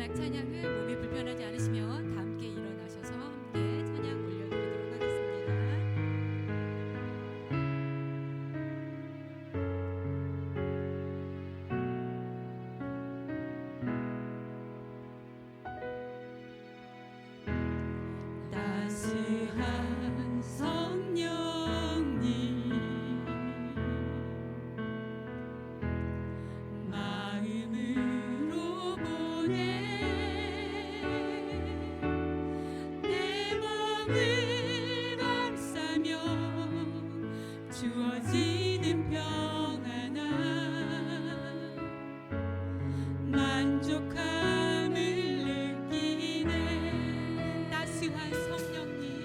마지막 찬양은 몸이 불편하지 않으시면 다 함께 일어나셔서 함께 찬양 올려드리도록 하겠습니다. 따스한 성령님 마음으로 보내 내 몸을 감싸며 주어지는 평안함 만족함을 느끼네. 따스한 성령님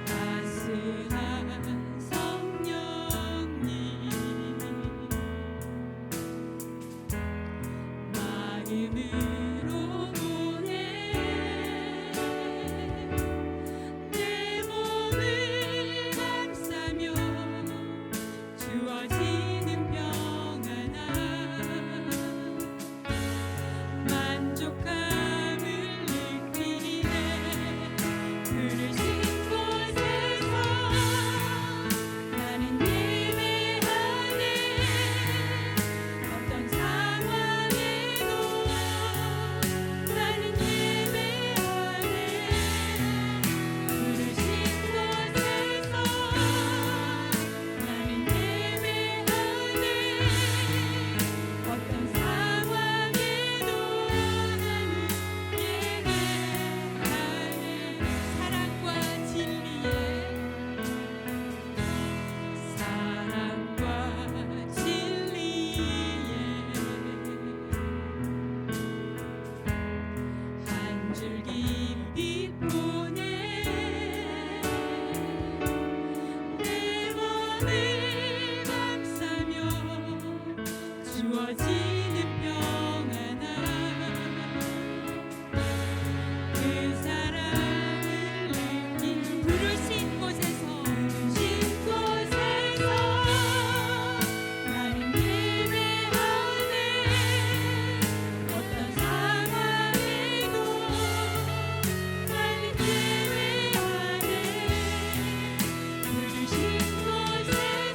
따스한 성령님 마음으로 보내 내 몸을 감싸며 주어지는 평안함 만족함을 느끼네. 부르신 곳에서 나는 예배하네. 어떤 상황에도 나는 예배하네. 부르신 곳에서 나는 예배하네. 어떤 상황에도 나는 예배하네. 사랑과 진리에 사랑과 진리에 한 줄기 빛 보내 내 몸을 감싸며 주어지는 평안함 그 사랑을 느낀 부르신 곳에서 나는 예배하네. 어떤 상황에도 나는 예배하네. 부르신 곳에서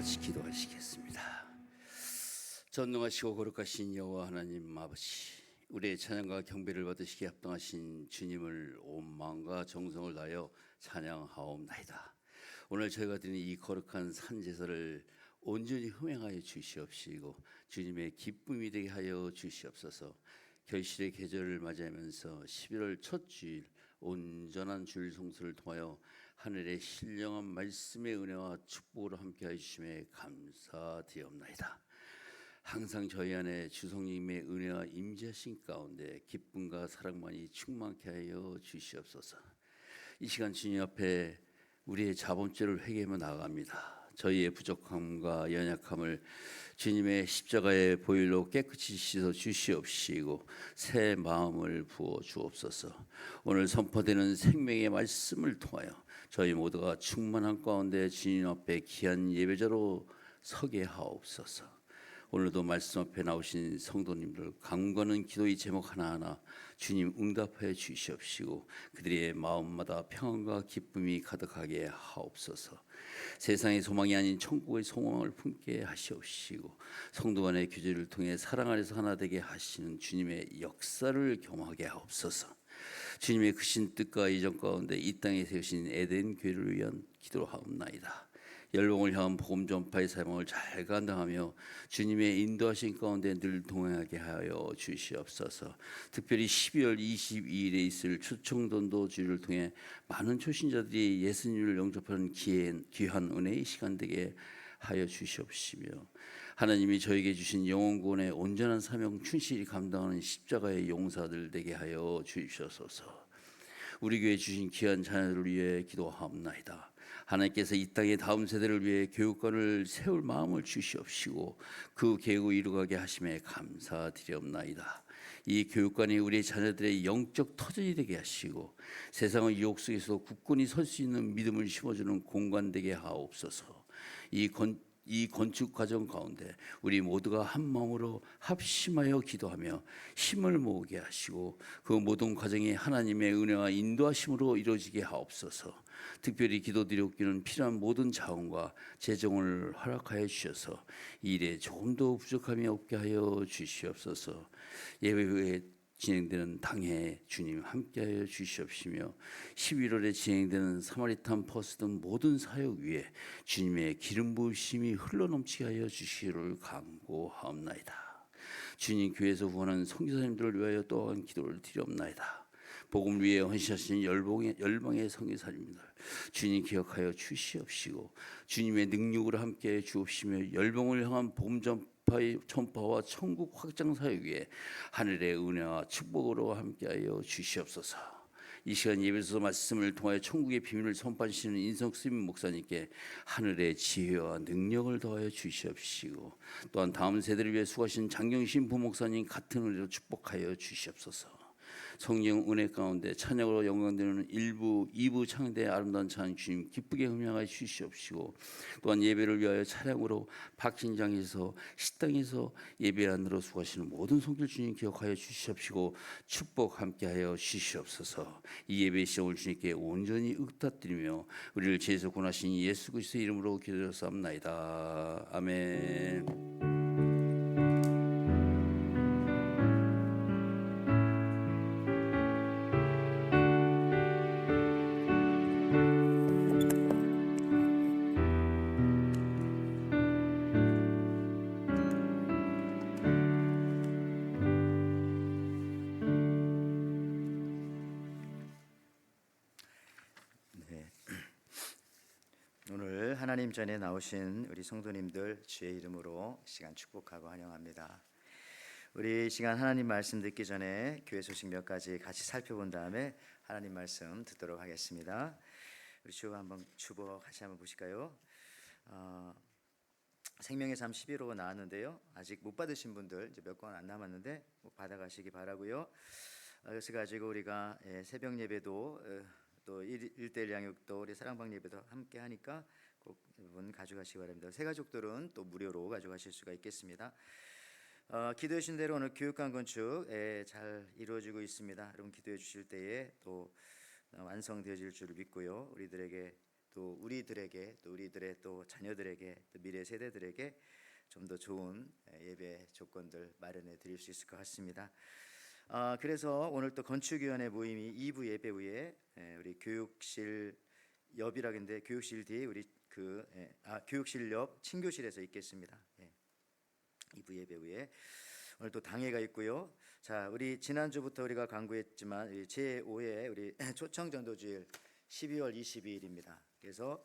같이 기도하시겠습니다. 전능하시고 거룩하신 여호와 하나님 아버지, 우리의 찬양과 경배를 받으시기에 합당하신 주님을 온 마음과 정성을 다하여 찬양하옵나이다. 오늘 저희가 드린 이 거룩한 산제사를 온전히 흥행하여 주시옵시고 주님의 기쁨이 되게 하여 주시옵소서. 결실의 계절을 맞이하면서 11월 첫 주일 온전한 주일 성수를 통하여 하늘의 신령한 말씀의 은혜와 축복으로 함께하여 주심에 감사드리옵나이다. 항상 저희 안에 주성님의 은혜와 임재하신 가운데 기쁨과 사랑만이 충만케 하여 주시옵소서. 이 시간 주님 앞에 우리의 자범죄를 회개하며 나아갑니다. 저희의 부족함과 연약함을 주님의 십자가의 보혈로 깨끗이 씻어 주시옵시고 새 마음을 부어 주옵소서. 오늘 선포되는 생명의 말씀을 통하여 저희 모두가 충만한 가운데 주님 앞에 귀한 예배자로 서게 하옵소서. 오늘도 말씀 앞에 나오신 성도님들 강구하는 기도의 제목 하나하나 주님 응답하여 주시옵시고 그들의 마음마다 평안과 기쁨이 가득하게 하옵소서. 세상의 소망이 아닌 천국의 소망을 품게 하시옵시고 성도 간의 교제를 통해 사랑 안에서 하나 되게 하시는 주님의 역사를 경험하게 하옵소서. 주님의 크신 뜻과 이전 가운데 이 땅에 세우신 에덴 교회를 위한 기도하옵나이다. 열봉을 향한 복음 전파의 사명을 잘 감당하며 주님의 인도하신 가운데 늘 동행하게 하여 주시옵소서. 특별히 12월 22일에 있을 초청전도 주일을 통해 많은 초신자들이 예수님을 영접하는 귀한 은혜의 시간 되게 하여 주시옵시며 하나님이 저에게 주신 영혼 구원의 온전한 사명 충실히 감당하는 십자가의 용사들 되게 하여 주시옵소서. 우리 교회 주신 귀한 자녀들을 위해 기도하옵나이다. 하나님께서 이 땅의 다음 세대를 위해 교육관을 세울 마음을 주시옵시고 그 계획을 이루가게 하심에 감사드리옵나이다. 이 교육관이 우리 자녀들의 영적 터전이 되게 하시고 세상의 유혹 속에서 굳건히 설 수 있는 믿음을 심어주는 공간 되게 하옵소서. 이 건축 과정 가운데 우리 모두가 한 마음으로 합심하여 기도하며 힘을 모으게 하시고 그 모든 과정이 하나님의 은혜와 인도하심으로 이루어지게 하옵소서. 특별히 기도드리옵기는 필요한 모든 자원과 재정을 허락하여 주셔서 이 일에 조금도 부족함이 없게 하여 주시옵소서. 예배 후에 진행되는 당회 주님 함께하여 주시옵시며 11월에 진행되는 사마리탄 퍼스 등 모든 사역 위에 주님의 기름 부으심이 흘러넘치게 하여 주시기를 간구하옵나이다. 주님 교회에서 후원하는 선교사님들을 위하여 또한 기도를 드리옵나이다. 복음 위에 헌신하신 열방의 선교사님들 주님 기억하여 주시옵시고 주님의 능력으로 함께해 주옵시며 열방을 향한 복음 전파와 천국 확장 사역 위에 하늘의 은혜와 축복으로 함께하여 주시옵소서. 이 시간 예배에서 말씀을 통하여 천국의 비밀을 선포하시는 인성스님 목사님께 하늘의 지혜와 능력을 더하여 주시옵시고 또한 다음 세대를 위해 수고하신 장경신 부목사님 같은 은혜로 축복하여 주시옵소서. 성령 은혜 가운데 찬양으로 영광되는 1부, 2부 창대의 아름다운 찬양 주님 기쁘게 음향하여 주시옵시고 또한 예배를 위하여 차량으로 박진장에서 식당에서 예배하느라 수고하시는 모든 손길 주님 기억하여 주시옵시고 축복 함께하여 주시옵소서. 이 예배 시험을 주님께 온전히 의탁드리며 우리를 죄에서 구원하신 예수 그리스도의 이름으로 기도드렸사옵나이다. 아멘. 오늘 하나님 전에 나오신 우리 성도님들 주의 이름으로 시간 축복하고 환영합니다. 우리 시간 하나님 말씀 듣기 전에 교회 소식 몇 가지 같이 살펴본 다음에 하나님 말씀 듣도록 하겠습니다. 우리 주보 같이 한번 보실까요? 생명의 삶 11호 나왔는데요. 아직 못 받으신 분들 이제 몇 권 안 남았는데 받아가시기 바라고요. 그래서 가지고 우리가 새벽 예배도 또 1대1 양육도 우리 사랑방 예배도 함께 하니까 꼭 여러분 가져가시기 바랍니다. 새 가족들은 또 무료로 가져가실 수가 있겠습니다. 기도해 주신 대로 오늘 교육관 건축 잘 이루어지고 있습니다. 여러분 기도해 주실 때에 또 완성되어질 줄 믿고요. 우리들에게 또 우리들에게 또 우리들의 또 자녀들에게 또 미래 세대들에게 좀 더 좋은 예배 조건들 마련해 드릴 수 있을 것 같습니다. 그래서 오늘 또 건축위원회 모임이 2부 예배 후에 우리 교육실 옆이라는데 교육실 뒤에 우리 교육실 옆 친교실에서 있겠습니다. 2부 예배 후에 오늘 또 당회가 있고요. 자, 우리 지난주부터 우리가 강구했지만 제5회 우리 초청전도주일 12월 22일입니다. 그래서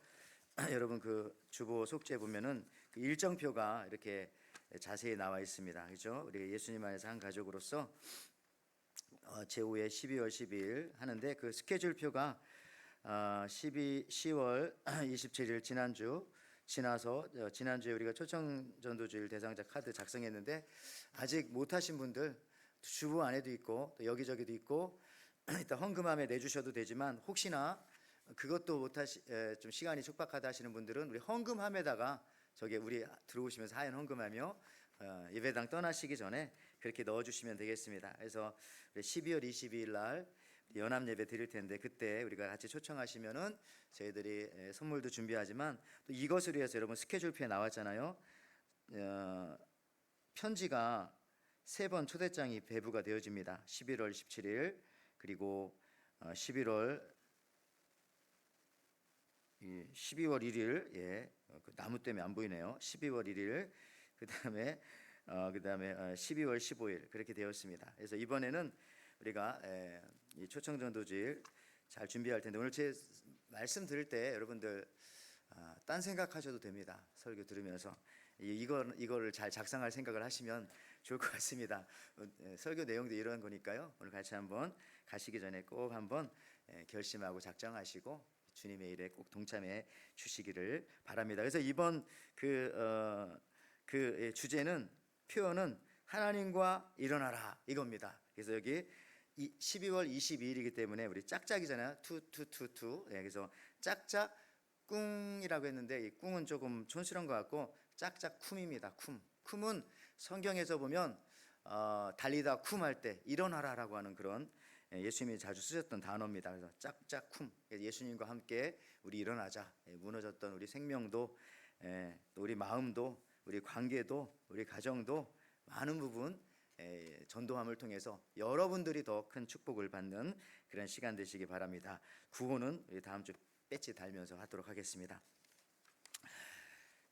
여러분 그 주보 속지에 보면은 그 일정표가 이렇게 자세히 나와 있습니다. 그렇죠? 우리 예수님 안에서 한 가족으로서 제5회 12월 12일 하는데 그 스케줄표가 10월 27일 지난주 지나서 지난주에 우리가 초청전도주일 대상자 카드 작성했는데 아직 못하신 분들 주보 안에도 있고 또 여기저기도 있고 일단 헌금함에 내주셔도 되지만 혹시나 그것도 못하시 좀 시간이 촉박하다 하시는 분들은 우리 헌금함에다가 저게 우리 들어오시면서 하얀 헌금하며 예배당 떠나시기 전에 그렇게 넣어주시면 되겠습니다. 그래서 12월 22일 날 연합 예배 드릴 텐데 그때 우리가 같이 초청하시면은 저희들이 선물도 준비하지만 또 이것을 위해서 여러분 스케줄표에 나왔잖아요. 편지가 3번 초대장이 배부가 되어집니다. 11월 17일 그리고 12월 1일 그 나무 때문에 안 보이네요. 12월 1일 그다음에 12월 15일 그렇게 되었습니다. 그래서 이번에는 우리가 이 초청전도주일 잘 준비할 텐데 오늘 제 말씀 들을 때 여러분들 딴 생각하셔도 됩니다. 설교 들으면서 이거를 잘 작성할 생각을 하시면 좋을 것 같습니다. 설교 내용도 이런 거니까요. 오늘 같이 한번 가시기 전에 꼭 한번 결심하고 작정하시고 주님의 일에 꼭 동참해 주시기를 바랍니다. 그래서 이번 그 주제는 표현은 하나님과 일어나라 이겁니다. 그래서 여기 12월 22일이기 때문에 우리 짝짝이잖아요. 투. 그래서 짝짝 꿍이라고 했는데 이 꿍은 조금 촌스러운 것 같고 짝짝 쿰입니다. 쿰은 성경에서 보면 달리다 쿰할 때 일어나라라고 하는 그런 예수님이 자주 쓰셨던 단어입니다. 그래서 짝짝 쿰 예수님과 함께 우리 일어나자. 무너졌던 우리 생명도 또 우리 마음도 우리 관계도 우리 가정도 많은 부분 전도함을 통해서 여러분들이 더 큰 축복을 받는 그런 시간 되시기 바랍니다. 구호는 다음 주 배지 달면서 하도록 하겠습니다.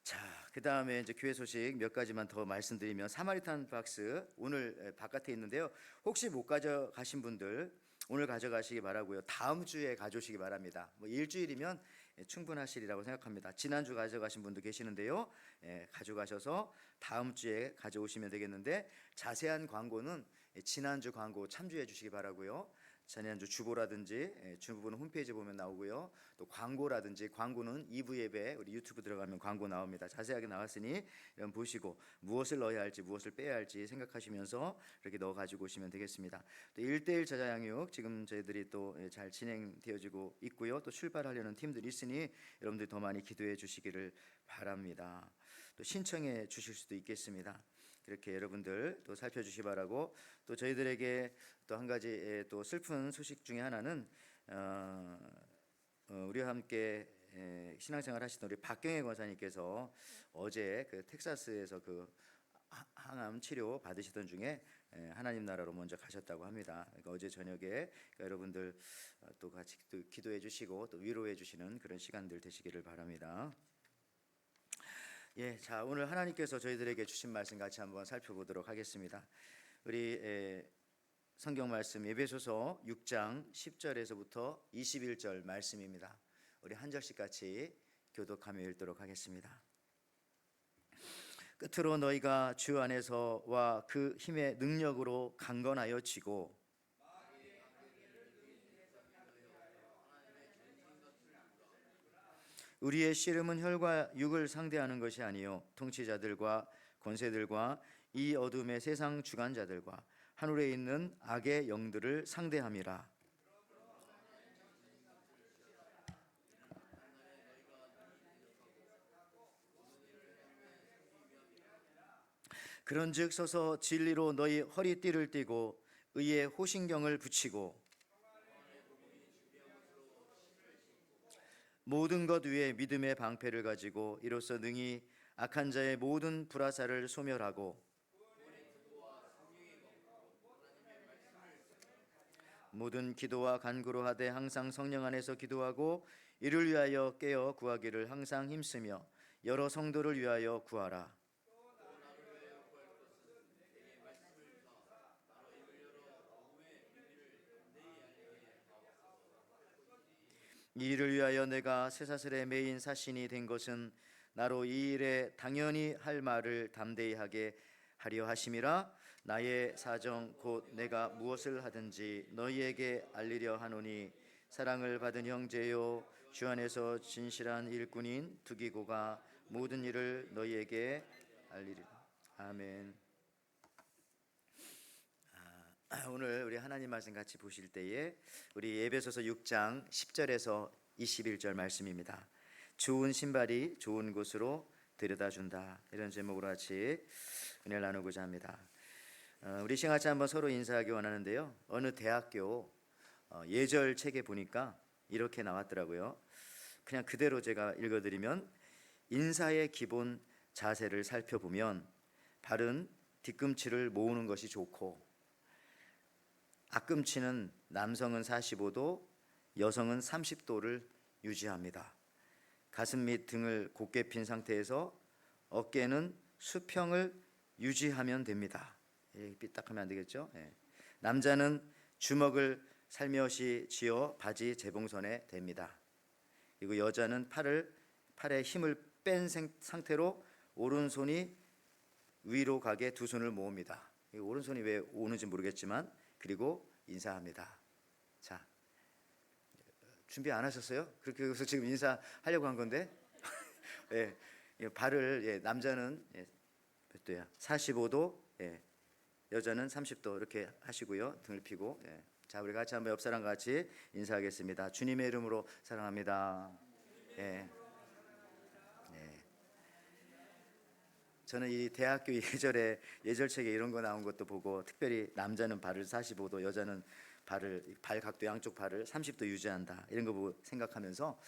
자, 그 다음에 이제 교회 소식 몇 가지만 더 말씀드리면 사마리탄 박스 오늘 바깥에 있는데요. 혹시 못 가져가신 분들 오늘 가져가시기 바라고요. 다음 주에 가져오시기 바랍니다. 뭐 일주일이면 충분하시리라고 생각합니다. 지난주 가져가신 분도 계시는데요. 가져가셔서 다음 주에 가져오시면 되겠는데 자세한 광고는 지난주 광고 참조해 주시기 바라고요. 지난주 주보라든지 주보는 홈페이지 보면 나오고요. 또 광고라든지 광고는 2부 예배 우리 유튜브 들어가면 광고 나옵니다. 자세하게 나왔으니 여러분 보시고 무엇을 넣어야 할지 무엇을 빼야 할지 생각하시면서 이렇게 넣어 가지고 오시면 되겠습니다. 또 1대1 저자 양육 지금 저희들이 또 잘 진행되어지고 있고요. 또 출발하려는 팀들이 있으니 여러분들이 더 많이 기도해 주시기를 바랍니다. 또 신청해 주실 수도 있겠습니다. 이렇게 여러분들 또 살펴주시 바라고 또 저희들에게 또 한 가지 또 슬픈 소식 중에 하나는 우리와 함께 신앙생활 하시던 우리 박경혜 권사님께서 어제 그 텍사스에서 그 항암 치료 받으시던 중에 하나님 나라로 먼저 가셨다고 합니다. 그러니까 어제 저녁에 그러니까 여러분들 또 같이 또 기도해 주시고 또 위로해 주시는 그런 시간들 되시기를 바랍니다. 자 오늘 하나님께서 저희들에게 주신 말씀 같이 한번 살펴보도록 하겠습니다. 우리 성경 말씀 에베소서 6장 10절에서부터 21절 말씀입니다. 우리 한 절씩 같이 교독하며 읽도록 하겠습니다. 끝으로 너희가 주 안에서와 그 힘의 능력으로 강건하여 지고 우리의 씨름은 혈과 육을 상대하는 것이 아니요 통치자들과 권세들과 이 어둠의 세상 주관자들과 하늘에 있는 악의 영들을 상대함이라. 그런즉 서서 진리로 너희 허리띠를 띠고 의의 호신경을 붙이고 모든 것 위에 믿음의 방패를 가지고 이로써 능히 악한 자의 모든 불화살을 소멸하고 모든 기도와 간구로 하되 항상 성령 안에서 기도하고 이를 위하여 깨어 구하기를 항상 힘쓰며 여러 성도를 위하여 구하라. 이 일을 위하여 내가 쇠사슬의 매인 사신이 된 것은 나로 이 일에 당연히 할 말을 담대히 하게 하려 하심이라. 나의 사정 곧 내가 무엇을 하든지 너희에게 알리려 하노니 사랑을 받은 형제요 주 안에서 진실한 일꾼인 두기고가 모든 일을 너희에게 알리리라. 아멘. 오늘 우리 하나님 말씀 같이 보실 때에 우리 에베소서 6장 10절에서 21절 말씀입니다. 좋은 신발이 좋은 곳으로 데려다 준다, 이런 제목으로 같이 은혜를 나누고자 합니다. 우리 시간같이 한번 서로 인사하기 원하는데요, 어느 대학교 예절 책에 보니까 이렇게 나왔더라고요. 그냥 그대로 제가 읽어드리면, 인사의 기본 자세를 살펴보면 바른 뒤꿈치를 모으는 것이 좋고, 앞꿈치는 남성은 45도, 여성은 30도를 유지합니다. 가슴 및 등을 곧게 핀 상태에서 어깨는 수평을 유지하면 됩니다. 삐딱하면 안 되겠죠? 남자는 주먹을 살며시 쥐어 바지 재봉선에 댑니다. 그리고 여자는 팔에 힘을 뺀 상태로 오른손이 위로 가게 두 손을 모읍니다. 오른손이 왜 오는지 모르겠지만, 그리고 인사합니다. 자, 준비 안 하셨어요? 그렇게 해서 지금 인사하려고 한 건데 발을 남자는 몇 도야? 45도, 여자는 30도 이렇게 하시고요. 등을 펴고. 자, 우리 같이 한번 옆 사람과 같이 인사하겠습니다. 주님의 이름으로 사랑합니다. 저는 이 대학교 예절책에 이런 거 나온 것도 보고, 특별히 남자는 발을 45도, 여자는 발 각도 양쪽 발을 30도 유지한다, 이런 거 보고 생각하면서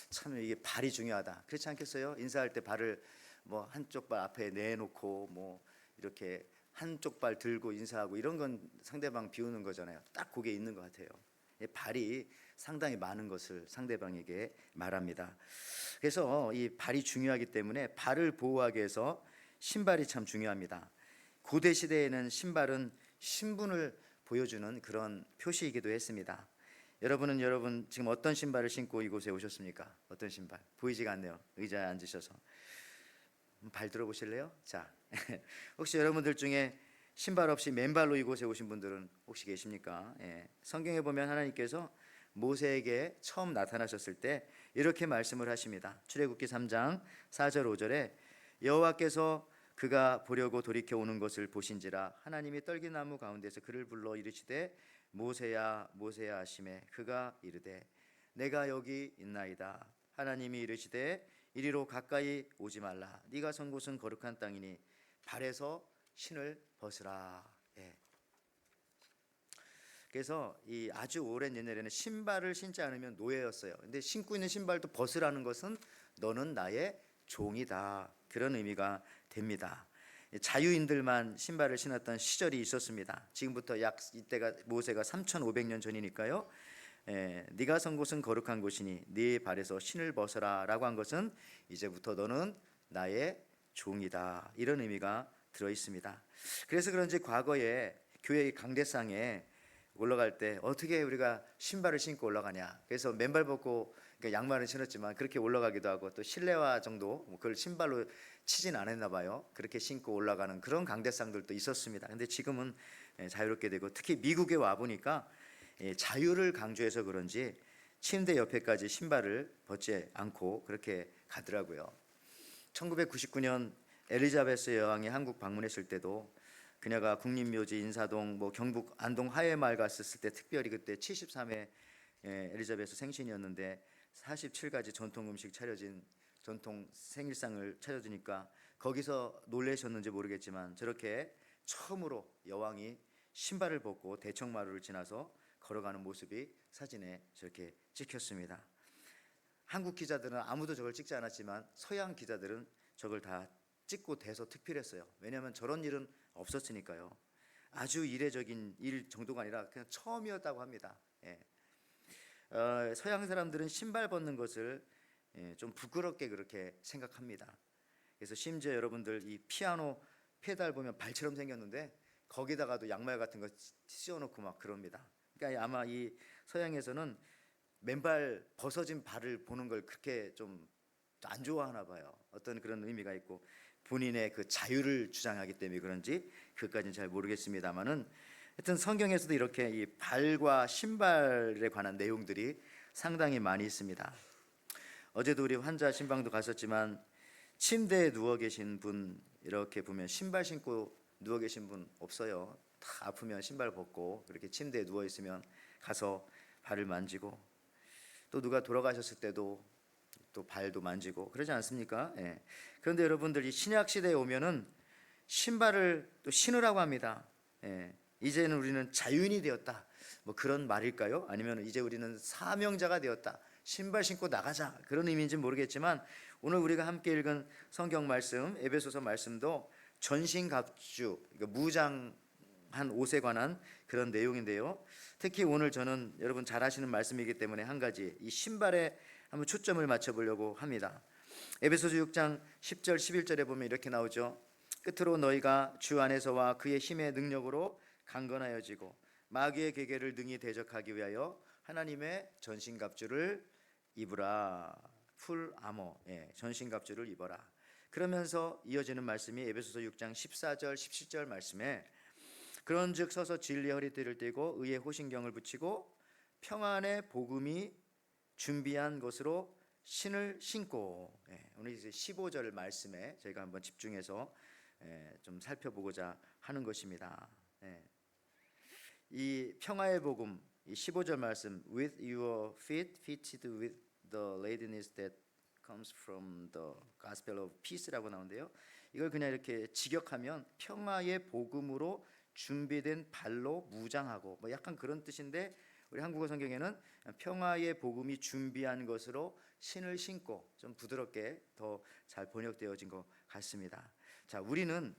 참 이게 발이 중요하다. 그렇지 않겠어요? 인사할 때 발을 뭐 한쪽 발 앞에 내놓고 뭐 이렇게 한쪽 발 들고 인사하고, 이런 건 상대방 비우는 거잖아요. 딱 그게 있는 것 같아요. 발이 상당히 많은 것을 상대방에게 말합니다. 그래서 이 발이 중요하기 때문에 발을 보호하기 위해서 신발이 참 중요합니다. 고대 시대에는 신발은 신분을 보여주는 그런 표시이기도 했습니다. 여러분 지금 어떤 신발을 신고 이곳에 오셨습니까? 어떤 신발? 보이지가 않네요. 의자에 앉으셔서 발 들어보실래요? 자, 혹시 여러분들 중에 신발 없이 맨발로 이곳에 오신 분들은 혹시 계십니까? 성경에 보면 하나님께서 모세에게 처음 나타나셨을 때 이렇게 말씀을 하십니다. 출애굽기 3장 4절 5절에 여호와께서 그가 보려고 돌이켜 오는 것을 보신지라 하나님이 떨기나무 가운데서 그를 불러 이르시되 모세야 모세야 하시매 그가 이르되 내가 여기 있나이다. 하나님이 이르시되 이리로 가까이 오지 말라. 네가 선 곳은 거룩한 땅이니 발에서 신을 벗으라. 그래서 이 아주 오랜 옛날에는 신발을 신지 않으면 노예였어요. 근데 신고 있는 신발도 벗으라는 것은 너는 나의 종이다, 그런 의미가 됩니다. 자유인들만 신발을 신었던 시절이 있었습니다. 지금부터 이때가 모세가 3,500년 전이니까요. 네가 선 곳은 거룩한 곳이니 네 발에서 신을 벗어라 라고 한 것은 이제부터 너는 나의 종이다, 이런 의미가 들어 있습니다. 그래서 그런지 과거에 교회 강대상에 올라갈 때 어떻게 우리가 신발을 신고 올라가냐, 그래서 맨발 벗고, 그러니까 양말은 신었지만 그렇게 올라가기도 하고, 또 실내화 정도 그걸 신발로 치진 않았나 봐요. 그렇게 신고 올라가는 그런 강대상들도 있었습니다. 근데 지금은 자유롭게 되고, 특히 미국에 와 보니까 자유를 강조해서 그런지 침대 옆에까지 신발을 벗지 않고 그렇게 가더라고요. 1999년 엘리자베스 여왕이 한국 방문했을 때도 그녀가 국립묘지 인사동, 경북 안동 하회마을 갔었을 때, 특별히 그때 73회 엘리자베스 생신이었는데 47가지 전통 음식 차려진 전통 생일상을 차려주니까 거기서 놀라셨는지 모르겠지만, 저렇게 처음으로 여왕이 신발을 벗고 대청마루를 지나서 걸어가는 모습이 사진에 저렇게 찍혔습니다. 한국 기자들은 아무도 저걸 찍지 않았지만 서양 기자들은 저걸 다 찍고 대서 특필했어요. 왜냐하면 저런 일은 없었으니까요. 아주 이례적인 일 정도가 아니라 그냥 처음이었다고 합니다. 예. 서양 사람들은 신발 벗는 것을 좀 부끄럽게 그렇게 생각합니다. 그래서 심지어 여러분들 이 피아노 페달 보면 발처럼 생겼는데 거기다가도 양말 같은 거 씌워놓고 막 그럽니다. 그러니까 아마 이 서양에서는 맨발 벗어진 발을 보는 걸 그렇게 좀 안 좋아하나 봐요. 어떤 그런 의미가 있고 본인의 그 자유를 주장하기 때문에 그런지 그것까지는 잘 모르겠습니다만은 하여튼 성경에서도 이렇게 이 발과 신발에 관한 내용들이 상당히 많이 있습니다. 어제도 우리 환자 신방도 갔었지만 침대에 누워 계신 분 이렇게 보면 신발 신고 누워 계신 분 없어요. 다 아프면 신발 벗고 그렇게 침대에 누워 있으면 가서 발을 만지고 또 누가 돌아가셨을 때도 또 발도 만지고 그러지 않습니까? 예. 그런데 여러분들 이 신약 시대에 오면은 신발을 또 신으라고 합니다. 예. 이제는 우리는 자유인이 되었다. 뭐 그런 말일까요? 아니면 이제 우리는 사명자가 되었다. 신발 신고 나가자. 그런 의미인지는 모르겠지만 오늘 우리가 함께 읽은 성경 말씀 에베소서 말씀도 전신갑주, 그러니까 무장한 옷에 관한 그런 내용인데요. 특히 오늘 저는 여러분 잘 아시는 말씀이기 때문에 한 가지 이 신발에 한번 초점을 맞춰보려고 합니다. 에베소서 6장 10절 11절에 보면 이렇게 나오죠. 끝으로 너희가 주 안에서와 그의 힘의 능력으로 강건하여지고 마귀의 계계를 능히 대적하기 위하여 하나님의 전신갑주를 입으라. 풀 아머, 전신갑주를 입어라. 그러면서 이어지는 말씀이 에베소서 6장 14절 17절 말씀에 그런즉 서서 진리의 허리띠를 띠고 의의 호신경을 붙이고 평안의 복음이 준비한 것으로 신을 신고. 오늘 이제 15절 말씀에 저희가 한번 집중해서 좀 살펴보고자 하는 것입니다. 이 평화의 복음, 이 15절 말씀, with your feet fitted with the readiness that comes from the gospel of peace라고 나오는데요. 이걸 그냥 이렇게 직역하면 평화의 복음으로 준비된 발로 무장하고 뭐 약간 그런 뜻인데 우리 한국어 성경에는 평화의 복음이 준비한 것으로 신을 신고 좀 부드럽게 더 잘 번역되어진 것 같습니다. 자, 우리는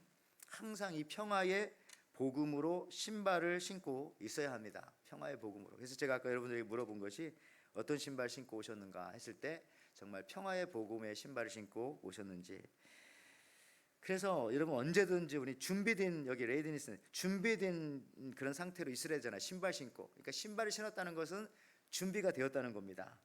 항상 이 평화의 복음으로 신발을 신고 있어야 합니다. 평화의 복음으로. 그래서 제가 아까 여러분들에게 물어본 것이 어떤 신발 신고 오셨는가 했을 때 정말 평화의 복음의 신발을 신고 오셨는지. 그래서 여러분 언제든지 우리 준비된 여기 레이디니스 준비된 그런 상태로 있으라 하잖아요. 신발 신고. 그러니까 신발을 신었다는 것은 준비가 되었다는 겁니다.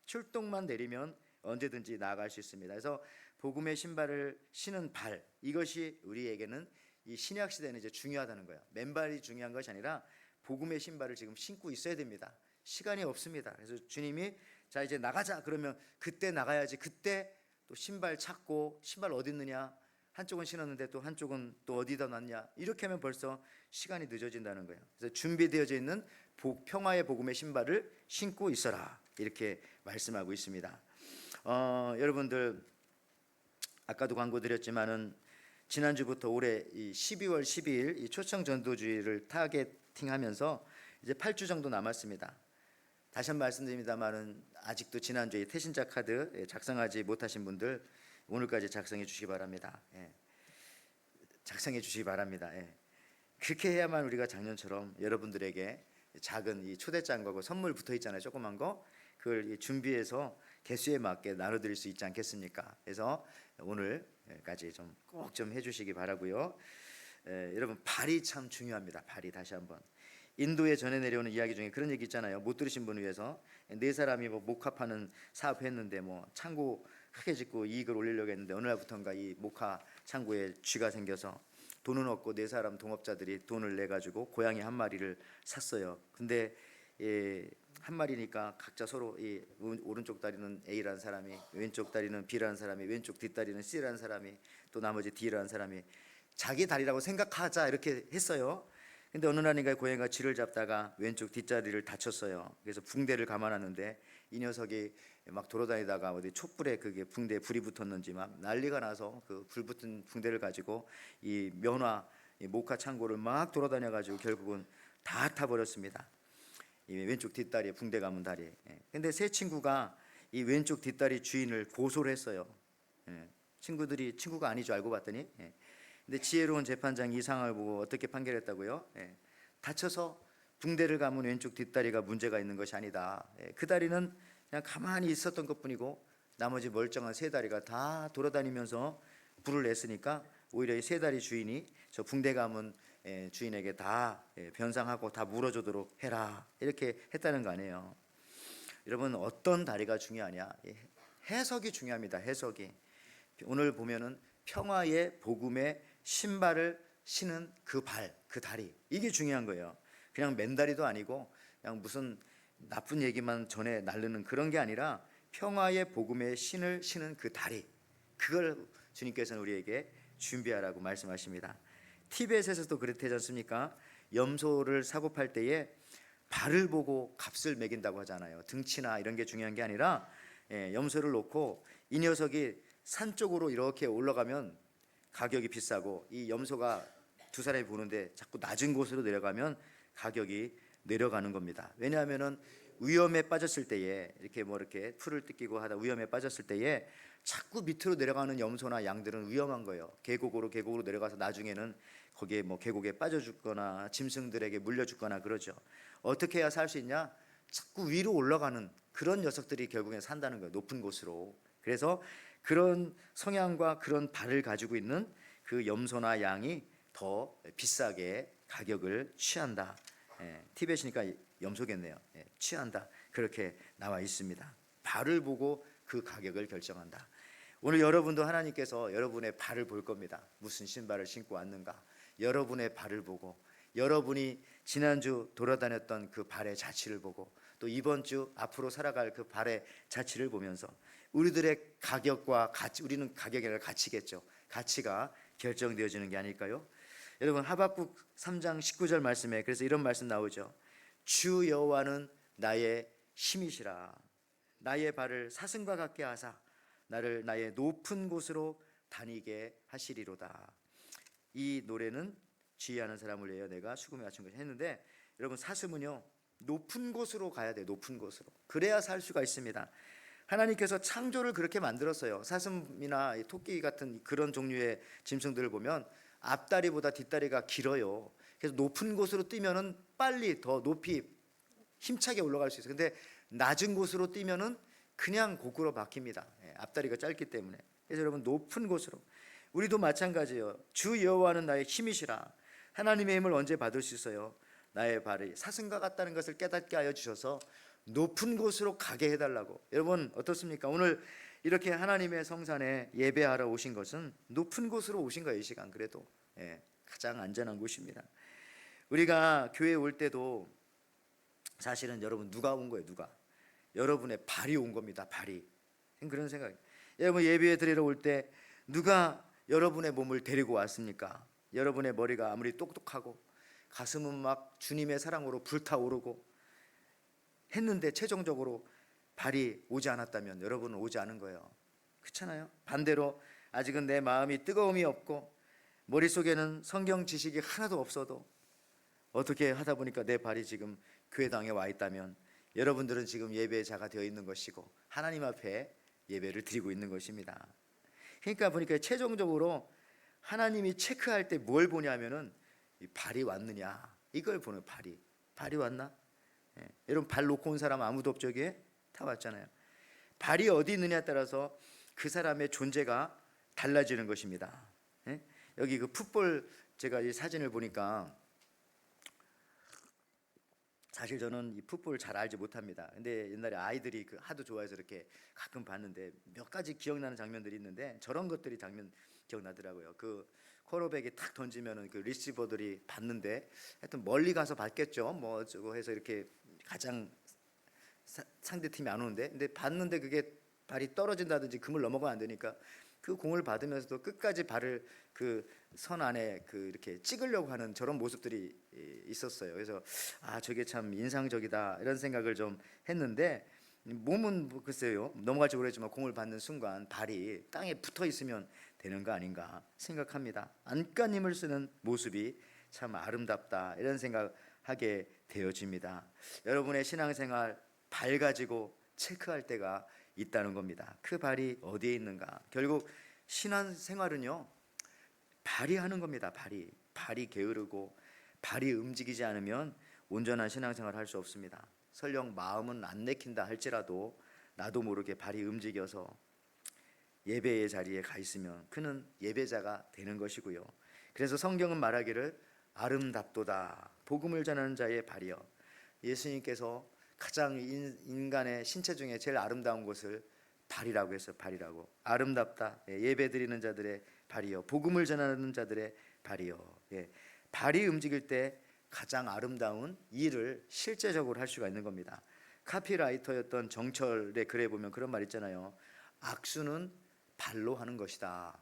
출동만 내리면 언제든지 나아갈 수 있습니다. 그래서 복음의 신발을 신은 발 이것이 우리에게는 이 신약 시대는 이제 중요하다는 거예요. 맨발이 중요한 것이 아니라 복음의 신발을 지금 신고 있어야 됩니다. 시간이 없습니다. 그래서 주님이 자 이제 나가자 그러면 그때 나가야지. 그때 또 신발 찾고 신발 어디 있느냐 한쪽은 신었는데 또 한쪽은 또 어디다 놨냐 이렇게 하면 벌써 시간이 늦어진다는 거예요. 그래서 준비되어져 있는 평화의 복음의 신발을 신고 있어라 이렇게 말씀하고 있습니다. 여러분들 아까도 광고 드렸지만은 지난주부터 올해 이 12월 12일 이 초청 전도주의를 타겟팅하면서 이제 8주 정도 남았습니다. 다시 한번 말씀드립니다만은 아직도 지난주에 태신자 카드 작성하지 못하신 분들 오늘까지 작성해 주시기 바랍니다. 작성해 주시기 바랍니다. 그렇게 해야만 우리가 작년처럼 여러분들에게 작은 이 초대장과 선물 붙어 있잖아요. 조그만 거 그걸 준비해서 개수에 맞게 나눠드릴 수 있지 않겠습니까? 그래서 오늘까지 좀 꼭 좀 해주시기 바라고요. 여러분 발이 참 중요합니다. 발이 다시 한번 인도에 전해 내려오는 이야기 중에 그런 얘기 있잖아요. 못 들으신 분을 위해서 네 사람이 뭐 목화파는 사업했는데 뭐 창고 크게 짓고 이익을 올리려고 했는데 어느 날부터인가 이 목화 창고에 쥐가 생겨서 돈은 없고 네 사람 동업자들이 돈을 내 가지고 고양이 한 마리를 샀어요. 근데 한 마리니까 각자 서로 이 오른쪽 다리는 A라는 사람이 왼쪽 다리는 B라는 사람이 왼쪽 뒷다리는 C라는 사람이 또 나머지 D라는 사람이 자기 다리라고 생각하자 이렇게 했어요. 근데 어느 날인가 고양이가 쥐를 잡다가 왼쪽 뒷다리를 다쳤어요. 그래서 붕대를 감아놨는데 이 녀석이 막 돌아다니다가 어디 촛불에 그게 붕대에 불이 붙었는지 막 난리가 나서 그 불 붙은 붕대를 가지고 이 면화 이 목화 창고를 막 돌아다녀 가지고 결국은 다 타버렸습니다. 이 왼쪽 뒷다리에 붕대 감은 다리. 근데 세 친구가 이 왼쪽 뒷다리 주인을 고소를 했어요. 친구가 아닌 줄 알고 봤더니, 근데 지혜로운 재판장이 이 상황을 보고 어떻게 판결했다고요? 다쳐서 붕대를 감은 왼쪽 뒷다리가 문제가 있는 것이 아니다. 그 다리는 그냥 가만히 있었던 것뿐이고 나머지 멀쩡한 세 다리가 다 돌아다니면서 불을 냈으니까 오히려 이 세 다리 주인이 저 붕대 감은 주인에게 다 변상하고 다 물어주도록 해라, 이렇게 했다는 거 아니에요. 여러분, 어떤 다리가 중요하냐? 해석이 중요합니다. 해석이. 오늘 보면은 평화의 복음의 신발을 신은 그 발, 그 다리, 이게 중요한 거예요. 그냥 맨다리도 아니고 그냥 무슨 나쁜 얘기만 전해 날르는 그런 게 아니라 평화의 복음의 신을 신은 그 다리, 그걸 주님께서는 우리에게 준비하라고 말씀하십니다. 티벳에서도 그렇지 않습니까? 염소를 사고 팔 때에 발을 보고 값을 매긴다고 하잖아요. 등치나 이런 게 중요한 게 아니라 염소를 놓고 이 녀석이 산 쪽으로 이렇게 올라가면 가격이 비싸고, 이 염소가 두 사람이 보는데 자꾸 낮은 곳으로 내려가면 가격이 내려가는 겁니다. 왜냐하면은 위험에 빠졌을 때에 이렇게 풀을 뜯기고 하다 위험에 빠졌을 때에 자꾸 밑으로 내려가는 염소나 양들은 위험한 거예요. 계곡으로 내려가서 나중에는 거기에 계곡에 빠져 죽거나 짐승들에게 물려 죽거나 그러죠. 어떻게 해야 살 수 있냐? 자꾸 위로 올라가는 그런 녀석들이 결국엔 산다는 거예요. 높은 곳으로. 그래서 그런 성향과 그런 발을 가지고 있는 그 염소나 양이 더 비싸게 가격을 취한다. 티벳이니까 염소겠네요. 취한다, 그렇게 나와 있습니다. 발을 보고 그 가격을 결정한다. 오늘 여러분도 하나님께서 여러분의 발을 볼 겁니다. 무슨 신발을 신고 왔는가, 여러분의 발을 보고, 여러분이 지난주 돌아다녔던 그 발의 자취를 보고, 또 이번 주 앞으로 살아갈 그 발의 자취를 보면서 우리들의 가격과 가치, 우리는 가격이 아니라 가치겠죠. 가치가 결정되어지는 게 아닐까요? 여러분, 하박국 3장 19절 말씀에 그래서 이런 말씀 나오죠. 주 여호와는 나의 힘이시라. 나의 발을 사슴과 같게 하사 나를 나의 높은 곳으로 다니게 하시리로다. 이 노래는 지휘하는 사람을 위하여 내가 수금에 맞춘 것을 했는데, 여러분, 사슴은요 높은 곳으로 가야 돼요. 높은 곳으로. 그래야 살 수가 있습니다. 하나님께서 창조를 그렇게 만들었어요. 사슴이나 토끼 같은 그런 종류의 짐승들을 보면 앞다리보다 뒷다리가 길어요. 그래서 높은 곳으로 뛰면은 빨리 더 높이 힘차게 올라갈 수 있어요. 근데 낮은 곳으로 뛰면은 그냥 고꾸로 박힙니다. 앞다리가 짧기 때문에. 그래서 여러분, 높은 곳으로. 우리도 마찬가지예요. 주 여호와는 나의 힘이시라. 하나님의 힘을 언제 받을 수 있어요? 나의 발이 사슴과 같다는 것을 깨닫게 하여 주셔서 높은 곳으로 가게 해달라고. 여러분, 어떻습니까? 오늘 이렇게 하나님의 성산에 예배하러 오신 것은 높은 곳으로 오신 거예요. 이 시간 그래도 가장 안전한 곳입니다. 우리가 교회에 올 때도 사실은 여러분, 누가 온 거예요? 누가? 여러분의 발이 온 겁니다. 발이. 그런 생각. 여러분, 예배 드리러 올 때 누가 여러분의 몸을 데리고 왔습니까? 여러분의 머리가 아무리 똑똑하고 가슴은 막 주님의 사랑으로 불타오르고 했는데 최종적으로 발이 오지 않았다면 여러분은 오지 않은 거예요. 그렇잖아요? 반대로 아직은 내 마음이 뜨거움이 없고 머릿속에는 성경 지식이 하나도 없어도 어떻게 하다 보니까 내 발이 지금 교회당에 와 있다면 여러분들은 지금 예배자가 되어 있는 것이고 하나님 앞에 예배를 드리고 있는 것입니다. 그러니까 보니까 최종적으로 하나님이 체크할 때 뭘 보냐면은 이 발이 왔느냐, 이걸 보는. 발이 왔나? 여러분, 발 놓고 온 사람 아무도 없죠? 여기에 다 왔잖아요. 발이 어디 있느냐에 따라서 그 사람의 존재가 달라지는 것입니다. 여기 그 풋볼, 제가 이 사진을 보니까 사실 저는 이 풋볼 잘 알지 못합니다. 근데 옛날에 아이들이 그 하도 좋아해서 이렇게 가끔 봤는데 몇 가지 기억나는 장면들이 있는데 저런 것들이 장면 기억나더라고요. 그 쿼터백이 탁 던지면은 그 리시버들이 받는데 하여튼 멀리 가서 받겠죠. 뭐 저거 해서 이렇게 가장 상대 팀이 안 오는데, 근데 받는데 그게 발이 떨어진다든지 금을 넘어가면 안 되니까 그 공을 받으면서도 끝까지 발을 그 선 안에 그 이렇게 찍으려고 하는 저런 모습들이 있었어요. 그래서 아, 저게 참 인상적이다, 이런 생각을 좀 했는데, 몸은 뭐 글쎄요, 넘어갈지 모르겠지만 공을 받는 순간 발이 땅에 붙어 있으면 되는 거 아닌가 생각합니다. 안간힘을 쓰는 모습이 참 아름답다, 이런 생각하게 되어집니다. 여러분의 신앙생활 발 가지고 체크할 때가 있다는 겁니다. 그 발이 어디에 있는가? 결국 신앙 생활은요, 발이 하는 겁니다. 발이 게으르고 발이 움직이지 않으면 온전한 신앙생활을 할 수 없습니다. 설령 마음은 안 내킨다 할지라도 나도 모르게 발이 움직여서 예배의 자리에 가 있으면 그는 예배자가 되는 것이고요. 그래서 성경은 말하기를 아름답도다 복음을 전하는 자의 발이여. 예수님께서 가장 인간의 신체 중에 제일 아름다운 것을 발이라고 했어요. 발이라고. 아름답다. 예배 드리는 자들의 발이여. 복음을 전하는 자들의 발이여. 발이 움직일 때 가장 아름다운 일을 실제적으로 할 수가 있는 겁니다. 카피라이터였던 정철의 글에 보면 그런 말 있잖아요. 악수는 발로 하는 것이다.